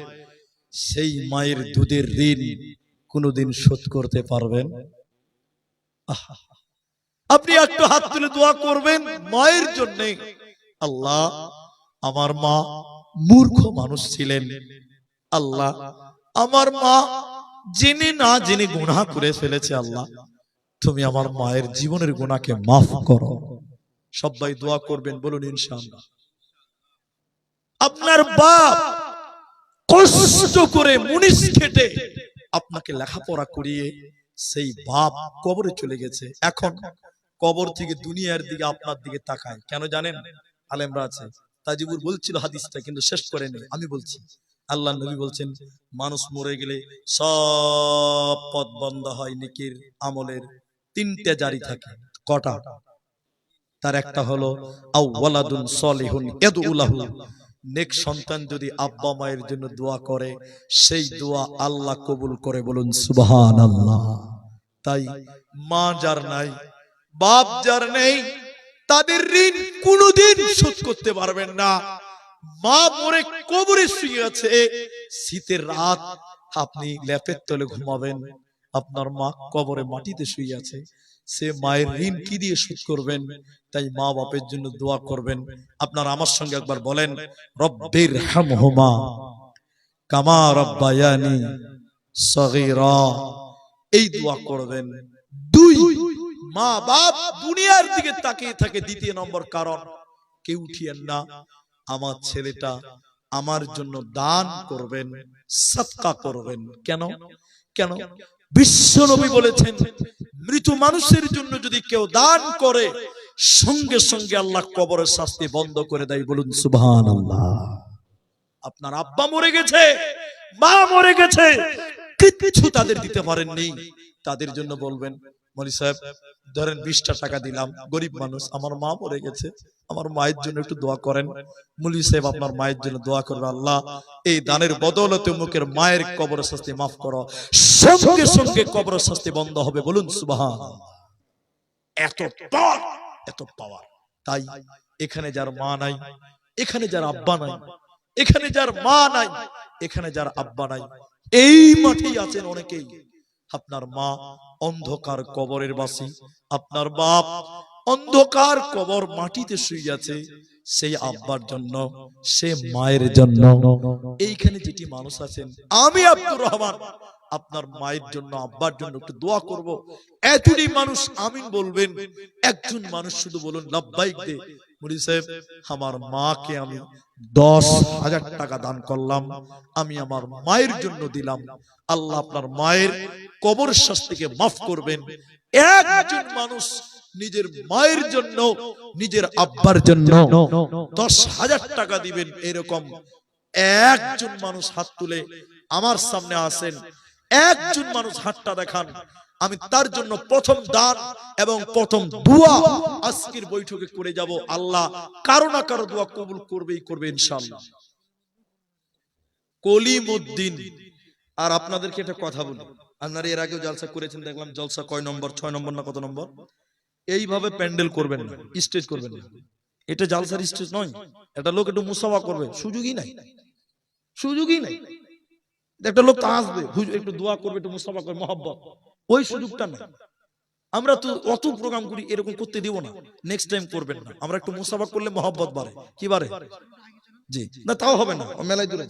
সেই মায়ের দুধের ঋণ কোনদিন শোধ করতে পারবেন? আপনি একটু হাত তুলে দোয়া করবেন মায়ের জন্য। আল্লাহ, আমার মা মূর্খ মানুষ ছিলেন, আল্লাহ আমার মা জেনে না জেনে গুনাহ করে ফেলেছে, আল্লাহ তুমি আমার মায়ের জীবনের গুনাহকে মাফ করো। সবাই দোয়া করবেন, বলুন ইনশাআল্লাহ। আপনার বাপ কষ্ট করে মুনিশ খেটে আপনাকে লেখাপড়া করিয়ে সেই বাপ কবরে চলে গেছে। এখন কবর থেকে দুনিয়ার দিকে আপনার দিকে তাকায় কেন জানেন? আলেমরা আছে, তাজিবুর বলছিল হাদিসটা কিন্তু শেষ করেনি, আমি বলছি। আল্লাহ নবী বলছেন, মানুষ মরে গেলে সব পথ বন্ধ হয়, নেকির আমলের তিনটে জারি থাকে। কটা? তার একটা হলো আওয়ালাদুন সলিহুন ইয়াদউ লাহু, নেক সন্তান যদি আব্বা মায়ের জন্য দোয়া করে, সেই দোয়া আল্লাহ কবুল করে, বলুন সুবহানাল্লাহ। তাই মা যার নাই, বাপ যার নেই, তাদের ঋণ কোনোদিন শোধ করতে পারবেন না। মা মরে কবরে শুয়ে আছে, শীতের রাত আপনি ল্যাপের তলে ঘুমাবেন, আপনার মা কবরে মাটিতে শুয়ে আছে, সে মায়ের ঋণ কি দিয়ে শোধ করবেন? তাই মা বাপের জন্য দোয়া করবেন। আপনারা আমার সঙ্গে একবার বলেন, রব্বির হামহুমা কামা রাব্বায়ানি সগীরা। এই দোয়া করবেন। দুই, মা বাপ দুনিয়ার দিকে তাকিয়ে থাকে। দ্বিতীয় নম্বর কারণ, কেউ উঠিয়েন না, আমার ছেলেটা আমার জন্য দান করবেন, সাদকা করবেন। কেন? কেন? বিশ্ব নবী বলেছেন, মৃত মানুষের জন্য যদি কেউ দান করে, সঙ্গে সঙ্গে আল্লাহ কবরের শাস্তি বন্ধ করে দেয়, বলুন সুবহানাল্লাহ। আপনার আব্বা মরে গেছে, মা মরে গেছে, কিছু তাদের দিতে পারেননি, তাদের জন্য বলবেন, মনি সাহেব ধরেন 20টা টাকা দিলাম, গরিব মানুষ, আমার মা মরে গেছে, আমার মায়ের জন্য একটু দোয়া করেন। মুলি সাহেব আপনার মায়ের জন্য দোয়া করবে, আল্লাহ এই দানের বদৌলতে মুখের মায়ের কবরের শাস্তি মাফ করো, সঙ্গে সঙ্গে কবরের শাস্তি বন্ধ হবে, বলুন সুবহানাল্লাহ। এত পাওয়ার, এত পাওয়ার। তাই এখানে যার মা নাই, এখানে যার আব্বা নাই, এখানে যার মা নাই, এখানে যার আব্বা নাই, এই মাঠেই আছেন অনেকেই। আপনার মা অন্ধকার কবরের বাসী, আপনার বাপ অন্ধকার কবর মাটিতে শুয়ে আছে, সেই আব্বার জন্য, সে মায়ের জন্য। এইখানে যেটি মানুষ আছেন, আমি আব্দুর রহমান, আপনার মায়ের জন্য, আব্বার জন্য একটু দোয়া করব, এতটি মানুষ আমিন বলবেন। একজন মানুষ শুধু বলুন লাব্বাইক দে, মুরি সাহেব আমার মাকে আমি 10,000 টাকা দান করলাম, আমি আমার মায়ের জন্য দিলাম, আল্লাহ আপনার মায়ের কবর শাস্তিকে মাফ করবেন। একজন মানুষ নিজের মায়ের জন্য, নিজের আব্বার জন্য 10,000 টাকা দিবেন, এরকম একজন মানুষ হাত তুলে আমার সামনে আসেন, একজন মানুষ হাতটা দেখান, আমি তার জন্য প্রথম দান এবং প্রথম দোয়া আজকের বৈঠকে করে যাব। আল্লাহ কারো না কারো দোয়া কবুল করবেই করবে ইনশাআল্লাহ। কলিমউদ্দিন। আর আপনাদেরকে একটা কথা বলি, আপনারা এর আগেও জলসা করেছেন, দেখলাম জলসা কয় নম্বর, 6 নম্বর না কত নম্বর? এইভাবে প্যান্ডেল করবেন না, স্টেজ করবেন না, এটা জলসার স্টেজ নয়। এটা লোক একটু মুসাফা করবে, সুযোগই নাই, সুযোগই নাই। একটা লোক তো আসবে, একটু দোয়া করবে, একটু মুসাফা করবে, মহব্বত, ওই সুযোগটা নাই। আমরা তো অত প্রোগ্রাম করি, এরকম করতে দিব না, নেক্সট টাইম করবেন না। আমরা একটু মুসাফা করলে মহব্বত বাড়ে, কি বাড়ে? জি না, তাও হবে না, মেলায় দূরে।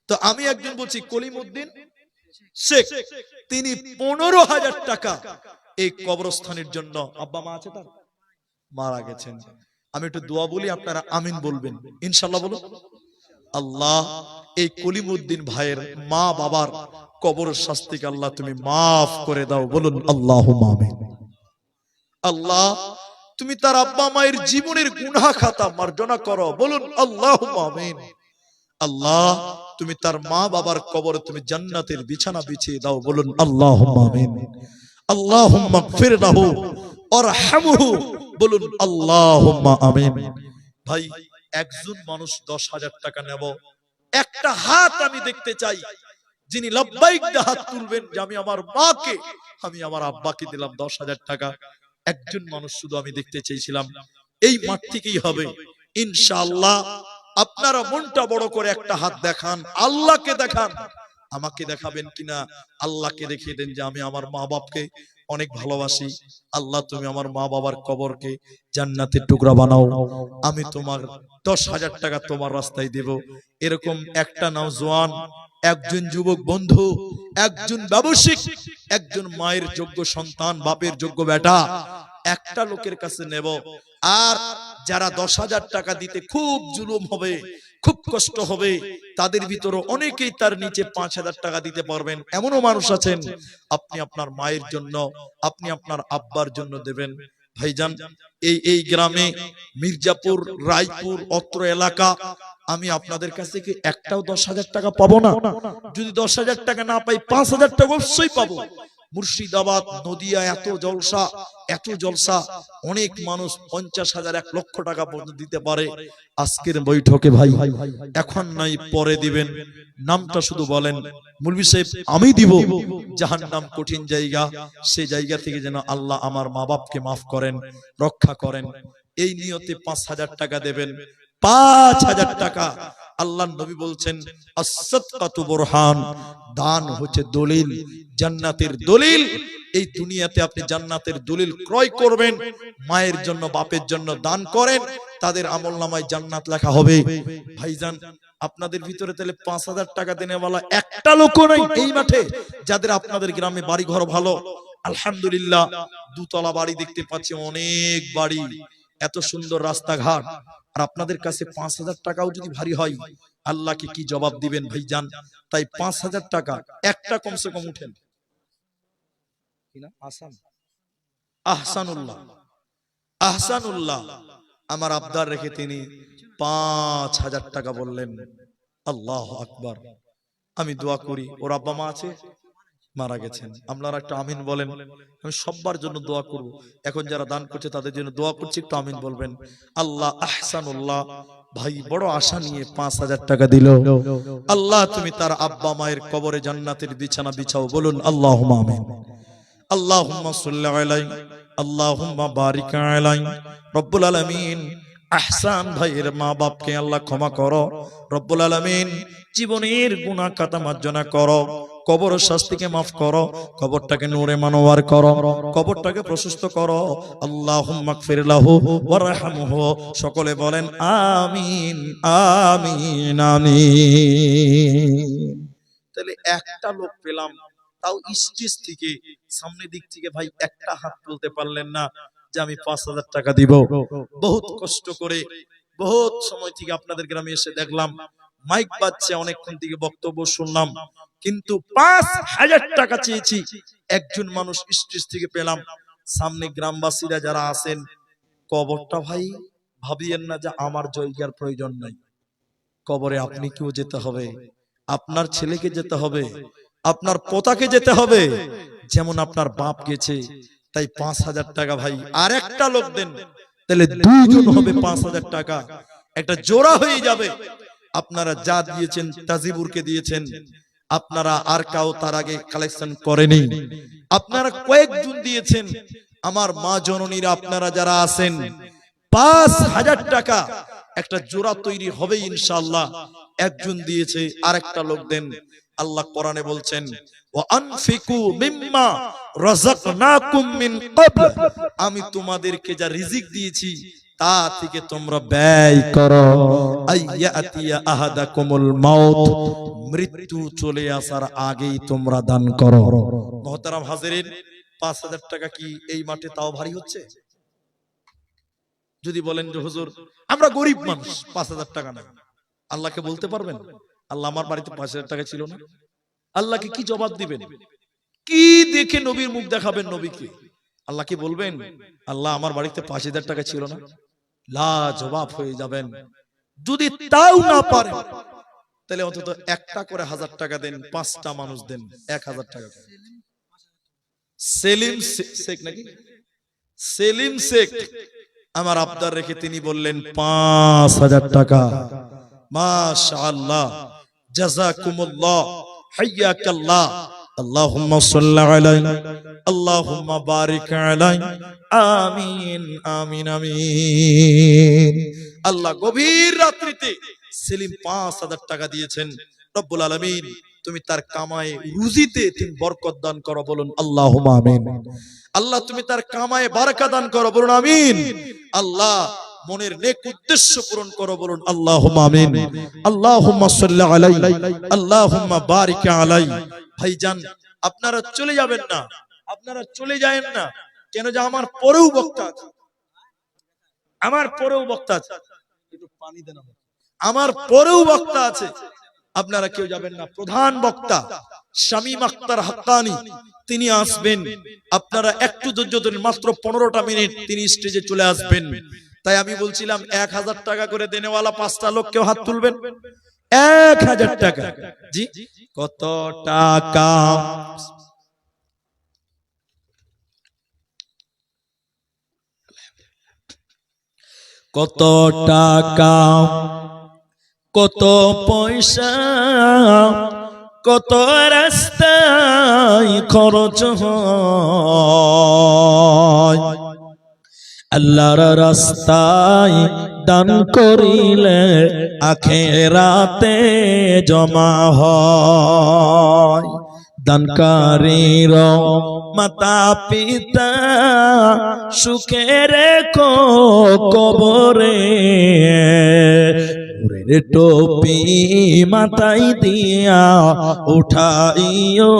তো আমি একজন বলছি, কলিমউদ্দিন শেখ, তিনি 15,000 টাকা এই কবরস্থানের জন্য, আব্বা মা আছে তার, মারা গেছেন। আমি একটু দোয়া বলি, আপনারা আমিন বলবেন ইনশাআল্লাহ। বলুন, আল্লাহ এই কলিমউদ্দিন ভাইয়ের মা বাবার কবরের শাস্তিকে আল্লাহ তুমি মাফ করে দাও, বলুন আল্লাহুম্মা আমিন। আল্লাহ তুমি তার আব্বা মায়ের জীবনের গুনাহ খাতা মার্জনা করো, বলুন আল্লাহুম্মা আমিন। আল্লাহ তুমি তার মা বাবার কবরে তুমি জান্নাতের বিছানা বিছিয়ে দাও, বলুন আল্লাহুম্মা আমিন। আল্লাহুম্মা গফির লাহু ওয়ারহামহু, বলুন আল্লাহুম্মা আমিন। ভাই একজন মানুষ 10,000 টাকা নেব, একটা হাত আমি দেখতে চাই, যিনি লাব্বাইক দিয়ে হাত তুলবেন যে আমি আমার মাকে, আমি আমার আব্বাকে দিলাম 10,000 টাকা। একজন মানুষ শুধু আমি দেখতে চেয়েছিলাম, এই মাঠ থেকেই হবে ইনশাআল্লাহ। আপনারা মনটা বড় করে একটা হাত দেখান, আল্লাহকে দেখান, আমাকে দেখাবেন কিনা, আল্লাহকে দেখিয়ে দেন যে আমি আমার মা বাপকে অনেক ভালোবাসি, আল্লাহ তুমি আমার মা বাবার কবরকে জান্নাতের টুকরা বানাও, আমি তোমার 10,000 টাকা তোমার রাস্তায় দেব। এরকম একটা নওজোয়ান, একজন যুবক বন্ধু, একজন ব্যবসায়িক, একজন মায়ের যোগ্য সন্তান, বাপের যোগ্য বেটা, একটা লোকের কাছে নেব। আর যারা 10,000 টাকা দিতে খুব জুলুম হবে, খুব কষ্ট হবে, তাদের ভিতরে অনেকেই তার নিচে 5,000 টাকা দিতে পারবেন। এমনও মানুষ আছেন, আপনি আপনার মায়ের জন্য, আপনি আপনার আব্বার জন্য দেবেন। ভাইজান, এই গ্রামে মির্জাপুর, রায়পুর, অত্র এলাকা, আমি আপনাদের কাছ থেকে একটাও 10,000 টাকা পাবো না। যদি 10,000 টাকা না পাই, 5,000 টাকা অবশ্যই পাবো। মুর্শিদাবাদ, নদিয়া এত জলসা, এত জলসা, অনেক মানুষ 50,000, 1 লক্ষ টাকা পর্যন্ত দিতে পারে আজকের বৈঠকে। ভাই, এখন নাই পরে দিবেন, নামটা শুধু বলেন, মুলবি সাহেব আমি দিব। জাহান্নাম কঠিন জায়গা, সেই জায়গা থেকে যেন আল্লাহ আমার মা বাপকে মাফ করেন, রক্ষা করেন। এই নিয়তে 5,000 টাকা দেবেন। 5,000 টাকা। আল্লাহর নবী বলছেন, as-sadqatu বুরহান, দান হচ্ছে দলিল, জান্নাতের দলিল। এই দুনিয়াতে আপনি জান্নাতের দলিল ক্রয় করবেন, মায়ের জন্য, বাপের জন্য দান করেন, তাদের আমলনামায় জান্নাত লেখা হবে। ভাইজান, আপনাদের ভিতরে তাহলে 5,000 টাকা দেনেওয়ালা একটা লোকও নাই এই মাঠে, যাদের আপনাদের গ্রামে বাড়ি ঘর ভালো। আলহামদুলিল্লাহ, দুতলা বাড়ি দেখতে পাচ্ছি, অনেক বাড়ি, এত সুন্দর রাস্তাঘাট, আর আপনাদের কাছে 5,000 টাকাও যদি ভারী হয়, আল্লাহকে কি জবাব দিবেন ভাইজান? তাই 5,000 টাকা একটা কমসে কম উঠেন। আহসানুল্লাহ, আহসানুল্লাহ আমার আবদার রেখে তিনি 5,000 টাকা বললেন। আল্লাহু আকবার। আমি দোয়া করি, ওর আব্বা মা আছে, মারা গেছেন, আপনারা একটু আমিন বলেন। আমি সবার জন্য দোয়া করব, এখন যারা দান করছে তাদের জন্য দোয়া করছি, একটু আমিন বলবেন। আল্লাহ, আহসানুল্লাহ ভাই বড় আশা নিয়ে 5,000 টাকা দিল। আল্লাহ, তুমি তার আব্বা মায়ের কবরে জান্নাতের বিছানা বিছাও, বলুন আল্লাহুম্মা আমিন। আল্লাহুম্মা সাল্লি আলাইহি, আল্লাহুম্মা বারিক আলাইহি। রব্বুল আলামিন, আহসান ভাইয়ের মা বাপকে আল্লাহ ক্ষমা করো। রব্বুল আলামিন, জীবনের গুনাহ খাতা মার্জনা করো, কবর শাস্তিকে মাফ করো, কবরটাকে নূরে মানওয়ার করো, কবরটাকে প্রশস্ত করো। আল্লাহুম্মা গফির লাহু ওয়ারহামহু। সকলে বলেন আমিন, আমিন, আমিন। তাহলে একটা লোক পেলাম, তাও স্টেজ থেকে, সামনের দিক থেকে ভাই একটা হাত তুলতে পারলেন না যে আমি 5,000 টাকা দিব। বহুত কষ্ট করে, বহুত সময় থেকে আপনাদের গ্রামে এসে দেখলাম মাইক বাজছে, অনেকক্ষণ থেকে বক্তব্য শুনলাম, কিন্তু 5,000 টাকা চেয়েছি, একজন মানুষ স্টেজ থেকে পেলাম। সামনে গ্রামবাসীরা যারা আছেন, কবরটা ভাই ভাবিয়েন না যে আমার জায়গার প্রয়োজন নাই। কবরে আপনি কেউ যেতে হবে, আপনার ছেলেকে যেতে হবে, আপনার পোতাকে যেতে হবে, যেমন আপনার বাপ গেছে। তাই 5,000 টাকা ভাই আর একটা লোক দেন, তাহলে দুইজন হবে 5,000 টাকা, একটা জোড়া হয়ে যাবে। আপনারা যা দিয়েছেন, তাজিবুরকে দিয়েছেন, আপনারা আর কাউ তার আগে কালেকশন করেনি, আপনারা কয়েকজন দিয়েছেন। আমার মা জননীরা আপনারা যারা আছেন, 5,000 টাকা একটা জোড়া তৈরি হবে ইনশাআল্লাহ। একজন দিয়েছে, আরেকটা লোক দেন। আল্লাহ কোরআনে বলছেন, ওয়া আনফিকু মিম্মা রাযাকনাকুম মিন ক্বাবল, আমি তোমাদেরকে যা রিজিক দিয়েছি তা থেকে তোমরা ব্যয় করো। আইয়াতিয়া আহাদাকুমুল মাউত, মৃত্যু চলে আসার আগেই তোমরা দান করো। মুহতারাম হাজিরিন, 5,000 টাকা কি এই মাঠে তাও ভারী হচ্ছে? যদি বলেন যে হুজুর আমরা গরিব মানুষ, 5,000 টাকা না, আল্লাহকে বলতে পারবেন আল্লাহ আমার বাড়িতে 5,000 টাকা ছিল না? আল্লাহকে কি জবাব দিবেন? কি দেখে নবীর মুখ দেখাবেন নবীকে? আল্লাহকে বলবেন আল্লাহ আমার বাড়িতে 5,000 টাকা ছিল না? লা জবাব হয়ে যাবেন। যদি তাও না পারেন, তাহলে অন্তত একটা করে 1,000 টাকা দেন, 5টা মানুষ দেন, 1,000 টাকা। সেলিম শেখ নাকি, সেলিম শেখ আমার আবদার রেখে তিনি বললেন 5,000 টাকা। মাশাআল্লাহ, জাযাকুমুল্লাহ, হাইয়াকাল্লাহ। আল্লাহুম্মা সাল্লি আলাইহি, আল্লাহুম্মা বারিক আলাইহি। আমিন, আমিন, আমিন। আল্লাহ গভীর রাত্রিতে সেলিম 5,000 টাকা দিয়েছেন। রব্বুল আলামিন, তুমি তার কামায়ে রুজিতে তুমি বরকত দান করো, বলুন আল্লাহুম্মা আমিন। আল্লাহ তুমি তার কামায়ে বারাকা দান করো, বলুন আমিন। আল্লাহ মনের নেক উদ্দেশ্য পূরণ করো, বলুন আল্লাহুম্মা আমিন। আল্লাহুম্মা সাল্লি আলাইহি, আল্লাহুম্মা বারিক আলাইহি। ভাইজান, আপনারা চলে যাবেন না, আপনারা চলে যায়েন না, কেন যে আমার পরেও বক্তা আছে, আমার পরেও বক্তা আছে। একটু পানি দেন, আমার পরেও বক্তা আছে, আপনারা কেউ যাবেন না। প্রধান বক্তা শামীম আখতার হাক্কানি, তিনি আসবেন। আপনারা একটু ধৈর্য ধরুন, মাত্র 15টা মিনিট তিনি স্টেজে চলে আসবেন। তাই আমি বলছিলাম 1000 টাকা করে দেনেওয়ালা 5টা লোক কেউ হাত তুলবেন। 1000 টাকা। জি, কত টাকা? কত টাকা, কত পয়সা, কত রাস্তায় খরচ হয়, আল্লাহর রাস্তায় দান করিলে আখিরাতে জমা হয়। দানকারীর মাতা পিতা সুখে রেখো কবরে, টুপি মাথায় দিয়া উঠাইও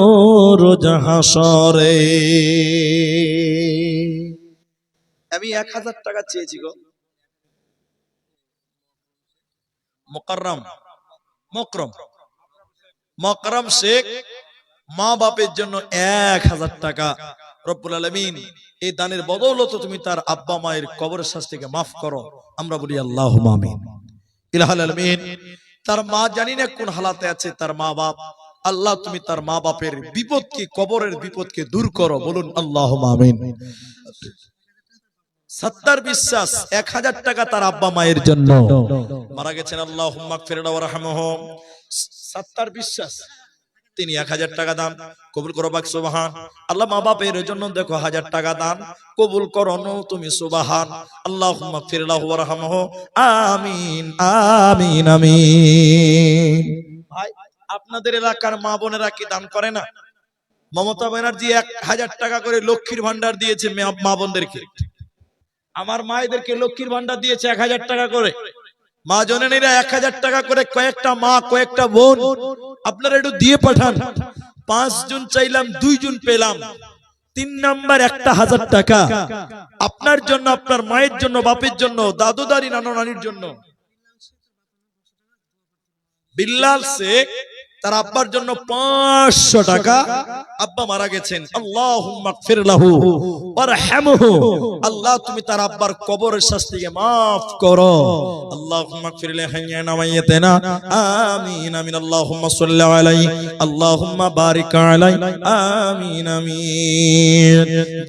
রোজ হাসরে। আমি 1000 টাকা চেয়েছি গো। মকরম শেখ মা বাপের জন্য 1000 টাকা রব্বুল আলামিন এই দানের বদৌলতে তুমি তার আব্বা মায়ের কবরের শাস্তিকে মাফ করো। আমরা বলি আল্লাহুম্মা আমিন। ইলাহুল আলামিন, তার মা জানি না কোন হালাতে আছে, তার মা বাপ, আল্লাহ তুমি তার মা বাপের বিপদকে, কবরের বিপদকে দূর করো। বলুন আল্লাহুম্মা আমিন। সত্তার বিশ্বাস 1000 টাকা তার আব্বা মায়ের জন্য মারা গেছেন, আল্লাহুম্মা মাগফির লাহু ওয়ারহামহু। সত্তার বিশ্বাস তিনি 1000 টাকা দান কবুল করো, বাক সুবহান আল্লাহ। মা বাপের জন্য দেখো 1000 টাকা দান কবুল করো তুমি, সুবহান। আল্লাহুম্মা মাগফির লাহু ওয়ারহামহু। আমিন আমিন আমিন। ভাই, আপনাদের এলাকার মা বোনেরা কি দান করে না? মমতা ব্যানার্জি 1000 টাকা করে লক্ষ্মীর ভান্ডার দিয়েছে মা বোনদেরকে। আমার মায়েদেরকে লক্ষ্মীর ভান্ডার দিয়েছে 1000 টাকা করে। মা জননীরা 1000 টাকা করে, কয়েকটা মা, কয়েকটা বোন আপনারা একটু দিয়ে পাঠান। 5 জন চাইলাম, 2 জন পেলাম। 3 নাম্বার একটা 1000 টাকা আপনার জন্য, আপনার মায়ের জন্য, বাপের জন্য, দাদু দাদি, নানা নানির জন্য। বিল্লাল শেখ তার আব্বার জন্য 500 টাকা, আব্বা মারা গেছেন। আল্লাহুম্মা মাগফির লাহু ওয়ারহামহু। আল্লাহ তুমি তার আব্বার কবরের শাস্তিকে maaf করো। আল্লাহুম্মা মাগফির লিহাইয়িনা মাইয়িতিনা। আমিন আমিন। আল্লাহুম্মা সাল্লি আলাইহি, আল্লাহুম্মা বারিক আলাইহি। আমিন আমিন।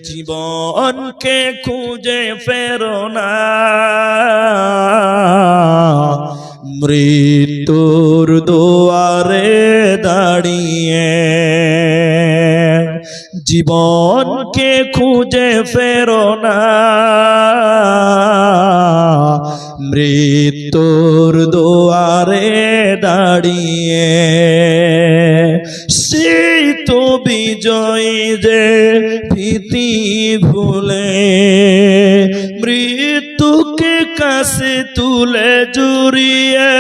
জীবনকে খুঁজে ফেরো না, মৃত্যুর দুয়ারে দাঁড়িয়ে। জীবনকে খুঁজে ফেরো না, মৃত্যুর দুয়ারে দাঁড়িয়ে। সেই তো বিজয়ী যে ভীতি ভুলে মৃত্যুকে কাছে তুলে জড়িয়ে।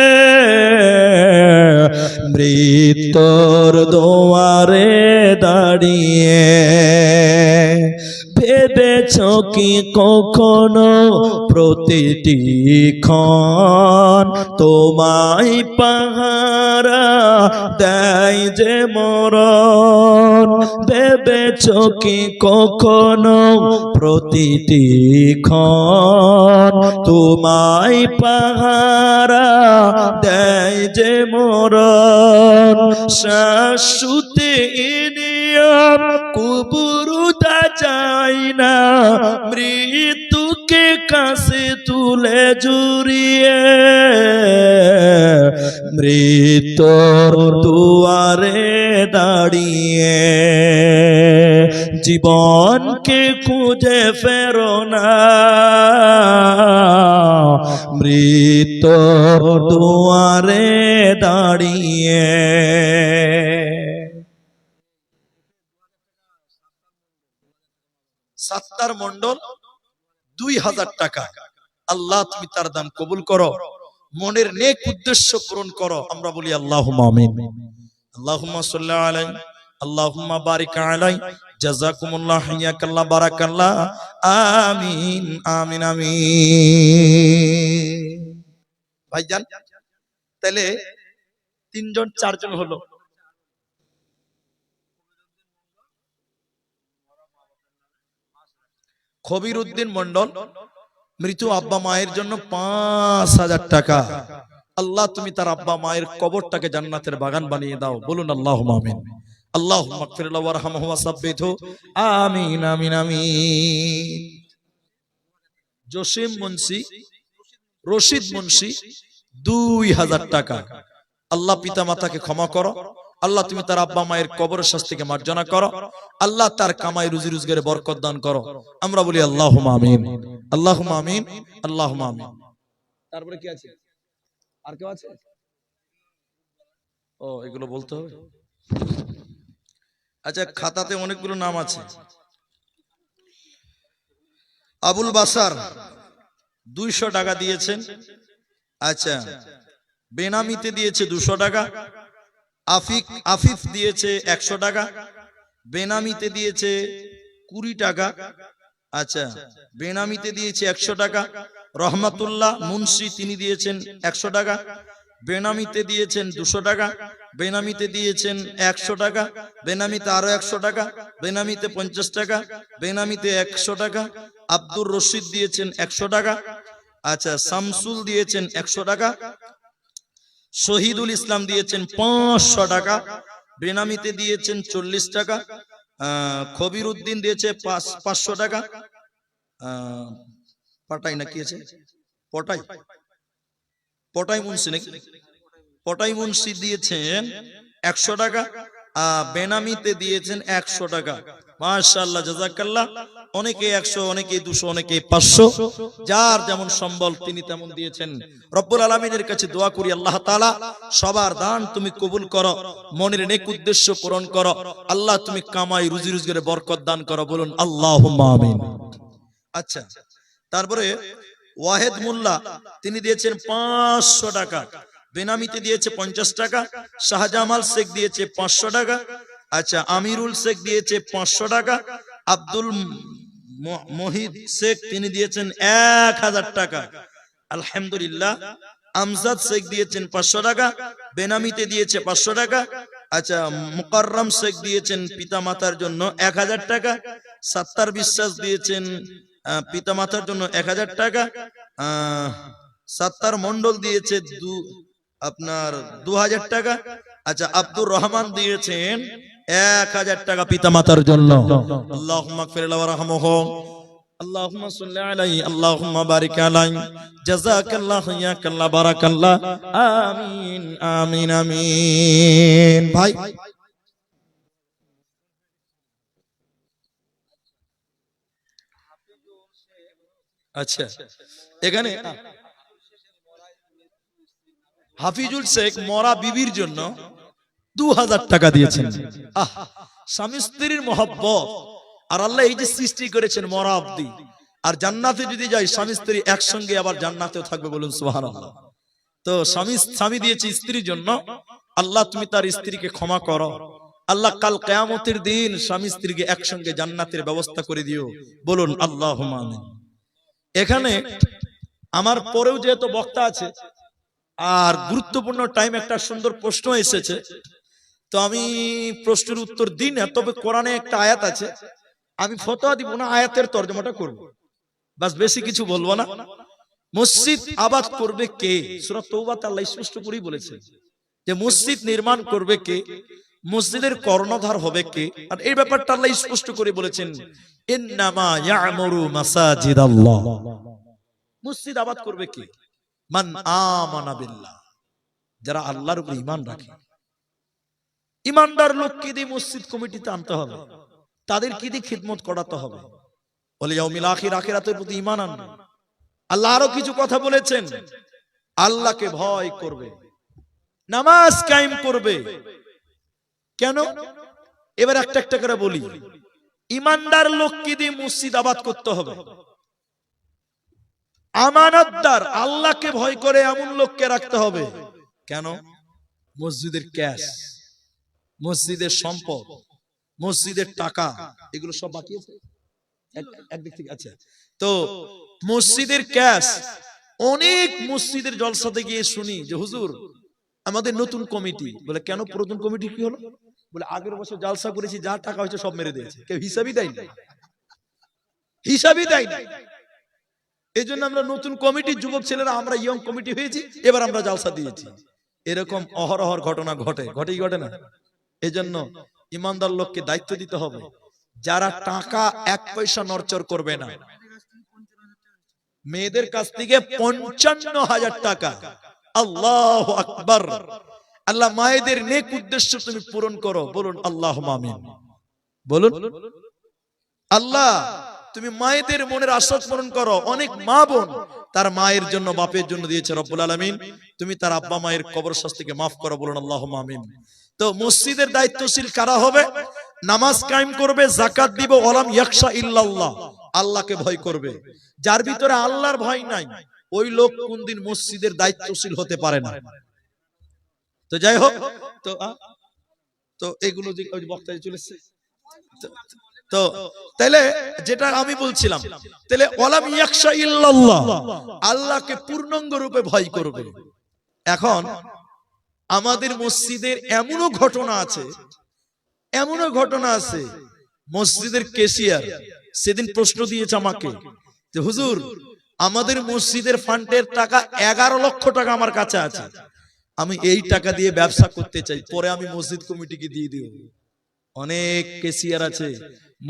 মৃত্যুর দুয়ারে দাঁড়িয়ে ভেবেছ কি কখনো প্রতিটি ক্ষণ তোমায় পাহারা দেয় যে মরণ? ভেবেছ কি কখনো প্রতিটি ক্ষণ তোমায় পাহারা দেয় যে মরণ? শাশ্বতে নিয়ম কুবুরুদা যায় না, মৃত্যুকে কাছে তুলে জড়িয়ে। মৃত্যুর দুয়ারে দাঁড়িয়ে জীবনকে খুঁজে ফেরো না, মৃত্যুর দুয়ারে দাঁড়িয়ে। সাত্তার মন্ডল 2000 টাকা। আল্লাহ তুমি তার দান কবুল করো, মনের নেক উদ্দেশ্য পূরণ করো। আমরা বলি আল্লাহুম্মা আমিন। আল্লাহুম্মা সাল্লি আলাইহি, আল্লাহুম্মা বারিক আলাইহি। জাযাকুমুল্লাহ, হাইয়াকাল্লাহ, বারাকাল্লাহ। আমিন আমিন আমিন। ভাইজান তাহলে 3 জন 4 জন হলো। খবির উদ্দিন মন্ডল মৃত আব্বা মায়ের জন্য 5,000 টাকা। আল্লাহ তুমি তার আব্বা মায়ের কবরটাকে জান্নাতের বাগান বানিয়ে দাও, বলুন আল্লাহুম্মা আমিন। আল্লাহুম্মা মাগফির লাহু ওয়ারহামহু ওয়া সাব্বিতহু, আমিন আমিন আমিন। জসিম মুন্সি, রশিদ মুন্সি 2,000 টাকা। আল্লাহ পিতা মাতাকে ক্ষমা করো, আল্লাহ তুমি তার আব্বা মায়ের কবরের শাস্তিকে মার্জনা করো, আল্লাহ তার কামাই রুজি রোজগারে বরকত দান করো। আমরা বলি আল্লাহুম্মা আমিন, আল্লাহুম্মা আমিন, আল্লাহুম্মা আমিন। তারপরে কি আছে? আর কেউ আছে? ও, এগুলো বলতে হবে। আচ্ছা, খাতাতে অনেকগুলো নাম আছে। আবুল বাসার 200 টাকা দিয়েছেন। আচ্ছা, বেনামিতে দিয়েছে 200 টাকা। আফিফ দিয়েছে 100 টাকা। বেনামিতে দিয়েছে 20 টাকা। আচ্ছা, বেনামিতে দিয়েছে 100 টাকা। রহমাতুল্লাহ মুন্সি তিনি দিয়েছেন 100 টাকা। বেনামিতে দিয়েছেন 200 টাকা। বেনামিতে দিয়েছেন 100 টাকা। বেনামিতে আরো 100 টাকা। বেনামিতে 50 টাকা। বেনামিতে 100 টাকা। আব্দুর রশিদ দিয়েছেন 100 টাকা। আচ্ছা, শামসুল দিয়েছেন 100 টাকা। শহীদুল ইসলাম দিয়েছেন 500 টাকা। বেনামিতে দিয়েছেন 40 টাকা। খবির উদ্দিন দিয়েছে 500 টাকা। পটাই না কি আছে? পটাই মুন্সি নাকি? পটাই মুন্সি দিয়েছেন 100 টাকা। বেনামিতে দিয়েছেন 100 টাকা। মাশাআল্লাহ, জাযাকাল্লাহ। অনেকে 100, অনেকে 200, অনেকে 500, যার যেমন সম্বল তিনি তেমন দিয়েছেন। রব্বুল আলামিনের কাছে দোয়া করি, আল্লাহ তাআলা সবার দান তুমি কবুল করো, মনের নেক উদ্দেশ্য পূরণ করো। আল্লাহ তুমি কামাই রুজি রোজগারে বরকত দান করো, বলুন আল্লাহুম্মা আমিন। আচ্ছা, তারপরে ওয়াহেদ মোল্লা তিনি দিয়েছেন 500 টাকা। বেনামিতে দিয়েছে 50 টাকা। শাহজামাল শেখ দিয়েছে 500 টাকা। আচ্ছা, আমিরুল শেখ দিয়েছে 500 টাকা। আব্দুল মহিদ শেখ তিনি দিয়েছেন 1000 টাকা। আলহামদুলিল্লাহ। আমজাদ শেখ দিয়েছেন 500 টাকা। বেনামিতে দিয়েছে 500 টাকা। আচ্ছা, মুকাররম শেখ দিয়েছেন পিতা মাতার জন্য 1000 টাকা। সাত্তার বিশ্বাস দিয়েছেন পিতা মাতার জন্য 1000 টাকা। সাত্তার মন্ডল দিয়েছে আপনার 2000 টাকা। আচ্ছা, আব্দুর রহমান দিয়েছেন 1000 টাকা পিতা মাতার জন্য। আল্লাহুম্মা মাগফির লাহু ওয়ারহামহু, আল্লাহুম্মা সাল্লি আলাইহি, আল্লাহুম্মা বারিক আলাইহি, জাযাকাল্লাহু ইয়াকাল্লাহ, বারাকাল্লাহ। আমিন আমিন আমিন। ভাই, আচ্ছা, এখানে হাফিজুল শেখ মরা বিবির জন্য 2000 টাকা দিয়েছেন। স্বামী স্ত্রীর মহব্বত, আর আল্লাহ এই যে সৃষ্টি করেছেন মরা অবধি, আর জান্নাতে যদি যায় স্বামী স্ত্রী একসঙ্গে আবার জান্নাতেও থাকবে, বলুন সুবহানাল্লাহ। তো স্বামী দিয়েছে স্ত্রীর জন্য, আল্লাহ তুমি তার স্ত্রীকে ক্ষমা করো, আল্লাহ কাল কিয়ামতের দিন স্বামী স্ত্রীকে একসঙ্গে জান্নাতের ব্যবস্থা করে দিও, বলুন আল্লাহুম্মা আমিন। এখানে আমার পরেও যেহেতু বক্তা আছে আর গুরুত্বপূর্ণ টাইম, একটা সুন্দর প্রশ্ন এসেছে, তো আমি প্রশ্নের উত্তর দিই না, তবে কোরআনে একটা আয়াত আছে, আমি ফতোয়া দিব না, আয়াতের তরজমাটা করব, বাস, বেশি কিছু বলবো না। মসজিদ আবাদ করবে কে? সূরা তাওবাতে আল্লাহ স্পষ্ট করেই বলেছে যে মসজিদ নির্মাণ করবে কে, মসজিদের কর্ণধার হবে কে, আর এই ব্যাপারটা আল্লাহ স্পষ্ট করে বলেছেন, ইন্নামা ইয়া'মুরু মাসাজিদাল্লাহ। মসজিদ আবাদ করবে কে? মান আমানা বিল্লাহ, যারা আল্লাহর উপর ঈমান রাখে। ঈমানদার লোককে দিয়ে মসজিদ কমিটিতে আনতে হবে, তাদের কি দিয়ে খিদমত করাতে হবে, বলে ইয়াউমিল আখির, আখিরাতের প্রতি ঈমান আনবে। আল্লাহ আরো কিছু কথা বলেছেন, আল্লাহকে ভয় করবে, নামাজ কায়েম করবে। কেন? এবার একটা একটা করে বলি। ঈমানদার লোককে দিয়ে মসজিদ আবাদ করতে হবে। আমানতদার, আল্লাহকে ভয় করে এমন লোককে রাখতে হবে। কেন? মসজিদের ক্যাশ, মসজিদের সম্পদ, মসজিদের টাকা, এগুলো সব বাকি আছে একদিক থেকে। আচ্ছা, তো মসজিদের ক্যাশ, অনেক মসজিদের জলসাতে গিয়ে শুনি যে হুজুর আমাদের নতুন কমিটি। বলে কেন পুরাতন কমিটি কি হলো? বলে আগের বছর জালসা করেছি, যা টাকা হয়েছে সব মেরে দিয়েছে, কেউ হিসাবই দেয়নি, হিসাবই দেয়নি। এই জন্য আমরা নতুন কমিটির যুবক ছেলেরা আমরা ইয়ং কমিটি হয়েছি, এবার আমরা জালসা দিয়েছি। এরকম অহরহর ঘটনা ঘটে না। এই জন্য ইমানদার লোককে দায়িত্ব দিতে হবে, যারা টাকা এক পয়সা নড়চড় করবে না। মেয়েদের কাছ থেকে ৫৫,০০০ টাকা, আল্লাহু আকবার। আল্লাহ মায়েদের নেক উদ্দেশ্য তুমি পূরণ করো, বলুন আল্লাহুম্মা আমিন। বলুন আল্লাহ তুমি মায়েদের মনের আশা পূরণ করো। অনেক মা বোন তার মায়ের জন্য বাপের জন্য দিয়েছে, রব্বুল আলামিন তুমি তার আব্বা মায়ের কবর শাস্তিকে মাফ করো, বলুন আল্লাহুম্মা আমিন। তো মসজিদের দায়িত্বশীল কারা হবে? নামাজ কায়েম করবে, যাকাত দিবে, ওয়ালাম ইয়াখশা ইল্লাল্লাহ, আল্লাহকে ভয় করবে। যার ভিতরে আল্লাহর ভয় নাই, ওই লোক কোনদিন মসজিদের দায়িত্বশীল হতে পারে না। তো যাই হোক, তো এগুলো যে বক্তা চলেছে, তো তাহলে যেটা আমি বলছিলাম, তাহলে ওয়ালাম ইয়াখশা ইল্লাল্লাহ, আল্লাহকে পূর্ণাঙ্গ রূপে ভয় করবে। এখন আমাদের মসজিদের এমনও ঘটনা আছে, মসজিদের ক্যাশিয়ার সেদিন প্রশ্ন দিয়েছে আমাকে যে হুজুর আমাদের মসজিদের ফান্ডের টাকা 11 লক্ষ টাকা আমার কাছে আছে, আমি এই টাকা দিয়ে ব্যবসা করতে চাই, পরে আমি মসজিদ কমিটিকে দিয়ে দিব। অনেক ক্যাশিয়ার আছে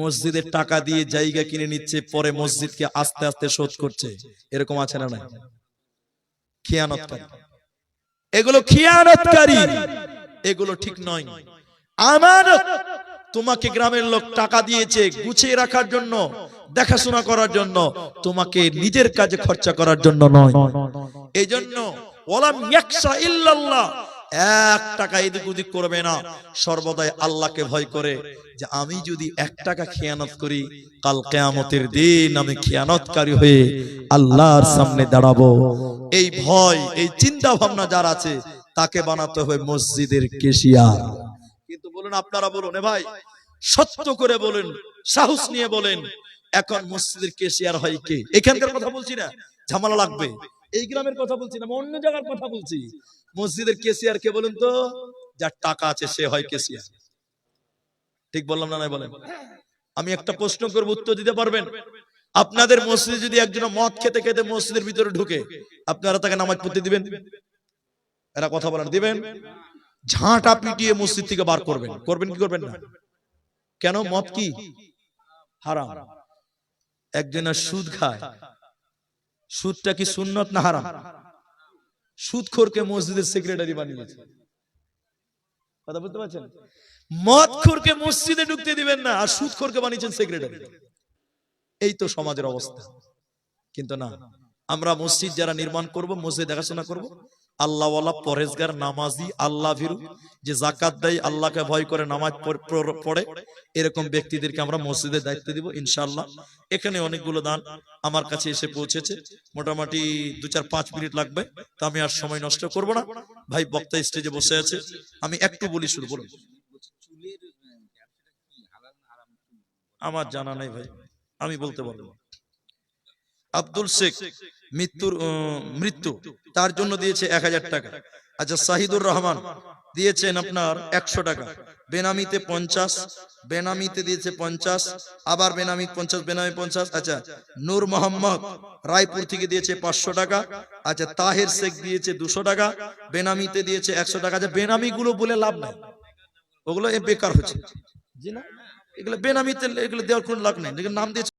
মসজিদের টাকা দিয়ে জায়গা কিনে নিচ্ছে, পরে মসজিদকে আস্তে আস্তে শোধ করছে, এরকম আছে না? নাই? খিয়ানতকারী, এগুলো খিয়ানতকারী, এগুলো ঠিক নয়। আমানত, তোমাকে গ্রামের লোক টাকা দিয়েছে গুছিয়ে রাখার জন্য, দেখাশোনা করার জন্য, তোমাকে নিজের কাজে খরচা করার জন্য নয়। এই জন্য ওয়ালাম ইয়াখশা ইল্লাল্লাহ, এক টাকা এদিক ওদিক করবে না, সর্বদাই আল্লাহকে ভয় করে যে আমি যদি 1 টাকা খেয়ানত করি, কাল কিয়ামতের দিন আমি খেয়ানতকারী হয়ে আল্লাহর সামনে দাঁড়াবো। এই ভয়, এই চিন্তা ভাবনা যার আছে, তাকে বানাতে হবে মসজিদের ক্যাশিয়ার। কিন্তু বলুন, আপনারা বলুন, এ ভাই সত্য করে বলেন, সাহস নিয়ে বলেন, এখন মসজিদের ক্যাশিয়ার হয় কে? এখানকার কথা বলছি না, ঝামেলা লাগবে। এই গ্রামের কথা বলছি না, অন্য জায়গার কথা বলছি। মসজিদের ক্যাশিয়ার কে বলুন তো? যার টাকা আছে সে হয় ক্যাশিয়ার। ঠিক বললাম না? নাই বলেন। আমি একটা প্রশ্ন করব, উত্তর দিতে পারবেন? আপনাদের মসজিদে যদি একজন মদ খেতে খেতে মসজিদের ভিতরে ঢুকে, আপনারা তাকে নামাজ পড়তে দিবেন? এরা কথা বলেন, দিবেন? ঝাঁটা পিটিয়ে মসজিদ থেকে বার করবেন। করবেন কি করবেন না? কেন? মদ কি হারাম। একজনের সুদ খায়, সুদটা কি সুন্নত না হারাম? সুদখোরকে মসজিদের সেক্রেটারি বানিয়েছে। কথা বলতে পারছেন? মদখোরকে মসজিদে ঢুকতে দিবেন না, আর সুদখোরকে বানিয়েছেন সেক্রেটারি। এই তো সমাজের অবস্থা। কিন্তু না, আমরা মসজিদ যারা নির্মাণ করব, মসজিদ দেখাশোনা করব, আল্লাহওয়ালা, পরেজগার, নামাজি, আল্লাহ ভীরু, যে যাকাত দেয়, আল্লাহকে ভয় করে নামাজ পড়ে, এরকম ব্যক্তিদেরকে আমরা মসজিদের দায়িত্ব দিব ইনশাআল্লাহ। এখানে অনেকগুলো দান আমার কাছে এসে পৌঁছেছে, মোটামুটি 2-4-5 মিনিট লাগবে, তো আমি আর সময় নষ্ট করব না। ভাই বক্তা স্টেজে বসে আছে, আমি একটু বলি, শুরু বলুন। আমার জানা নাই ভাই, আমি বলতে পারবো। আব্দুল শেখ মৃত্যু, তার জন্য দিয়েছে 1000 টাকা। আচ্ছা, শাহিদুর রহমান দিয়েছেন আপনার 100 টাকা, বেনামিতে 50, বেনামিতে দিয়েছে 50, আবার বেনামি 50, বেনামি 50। আচ্ছা, নূর মোহাম্মদ রায়পুর থেকে দিয়েছে 500 টাকা। আচ্ছা, তাহের শেখ দিয়েছে 200 টাকা, বেনামিতে দিয়েছে 100 টাকা। আচ্ছা, বেনামি গুলো বলে লাভ নাই, ওগুলো বেকার হচ্ছে, জি না, এগুলো বেনামিতে এগুলো দেওয়ার কোনো লাভ নেই, নাম দিয়েছে।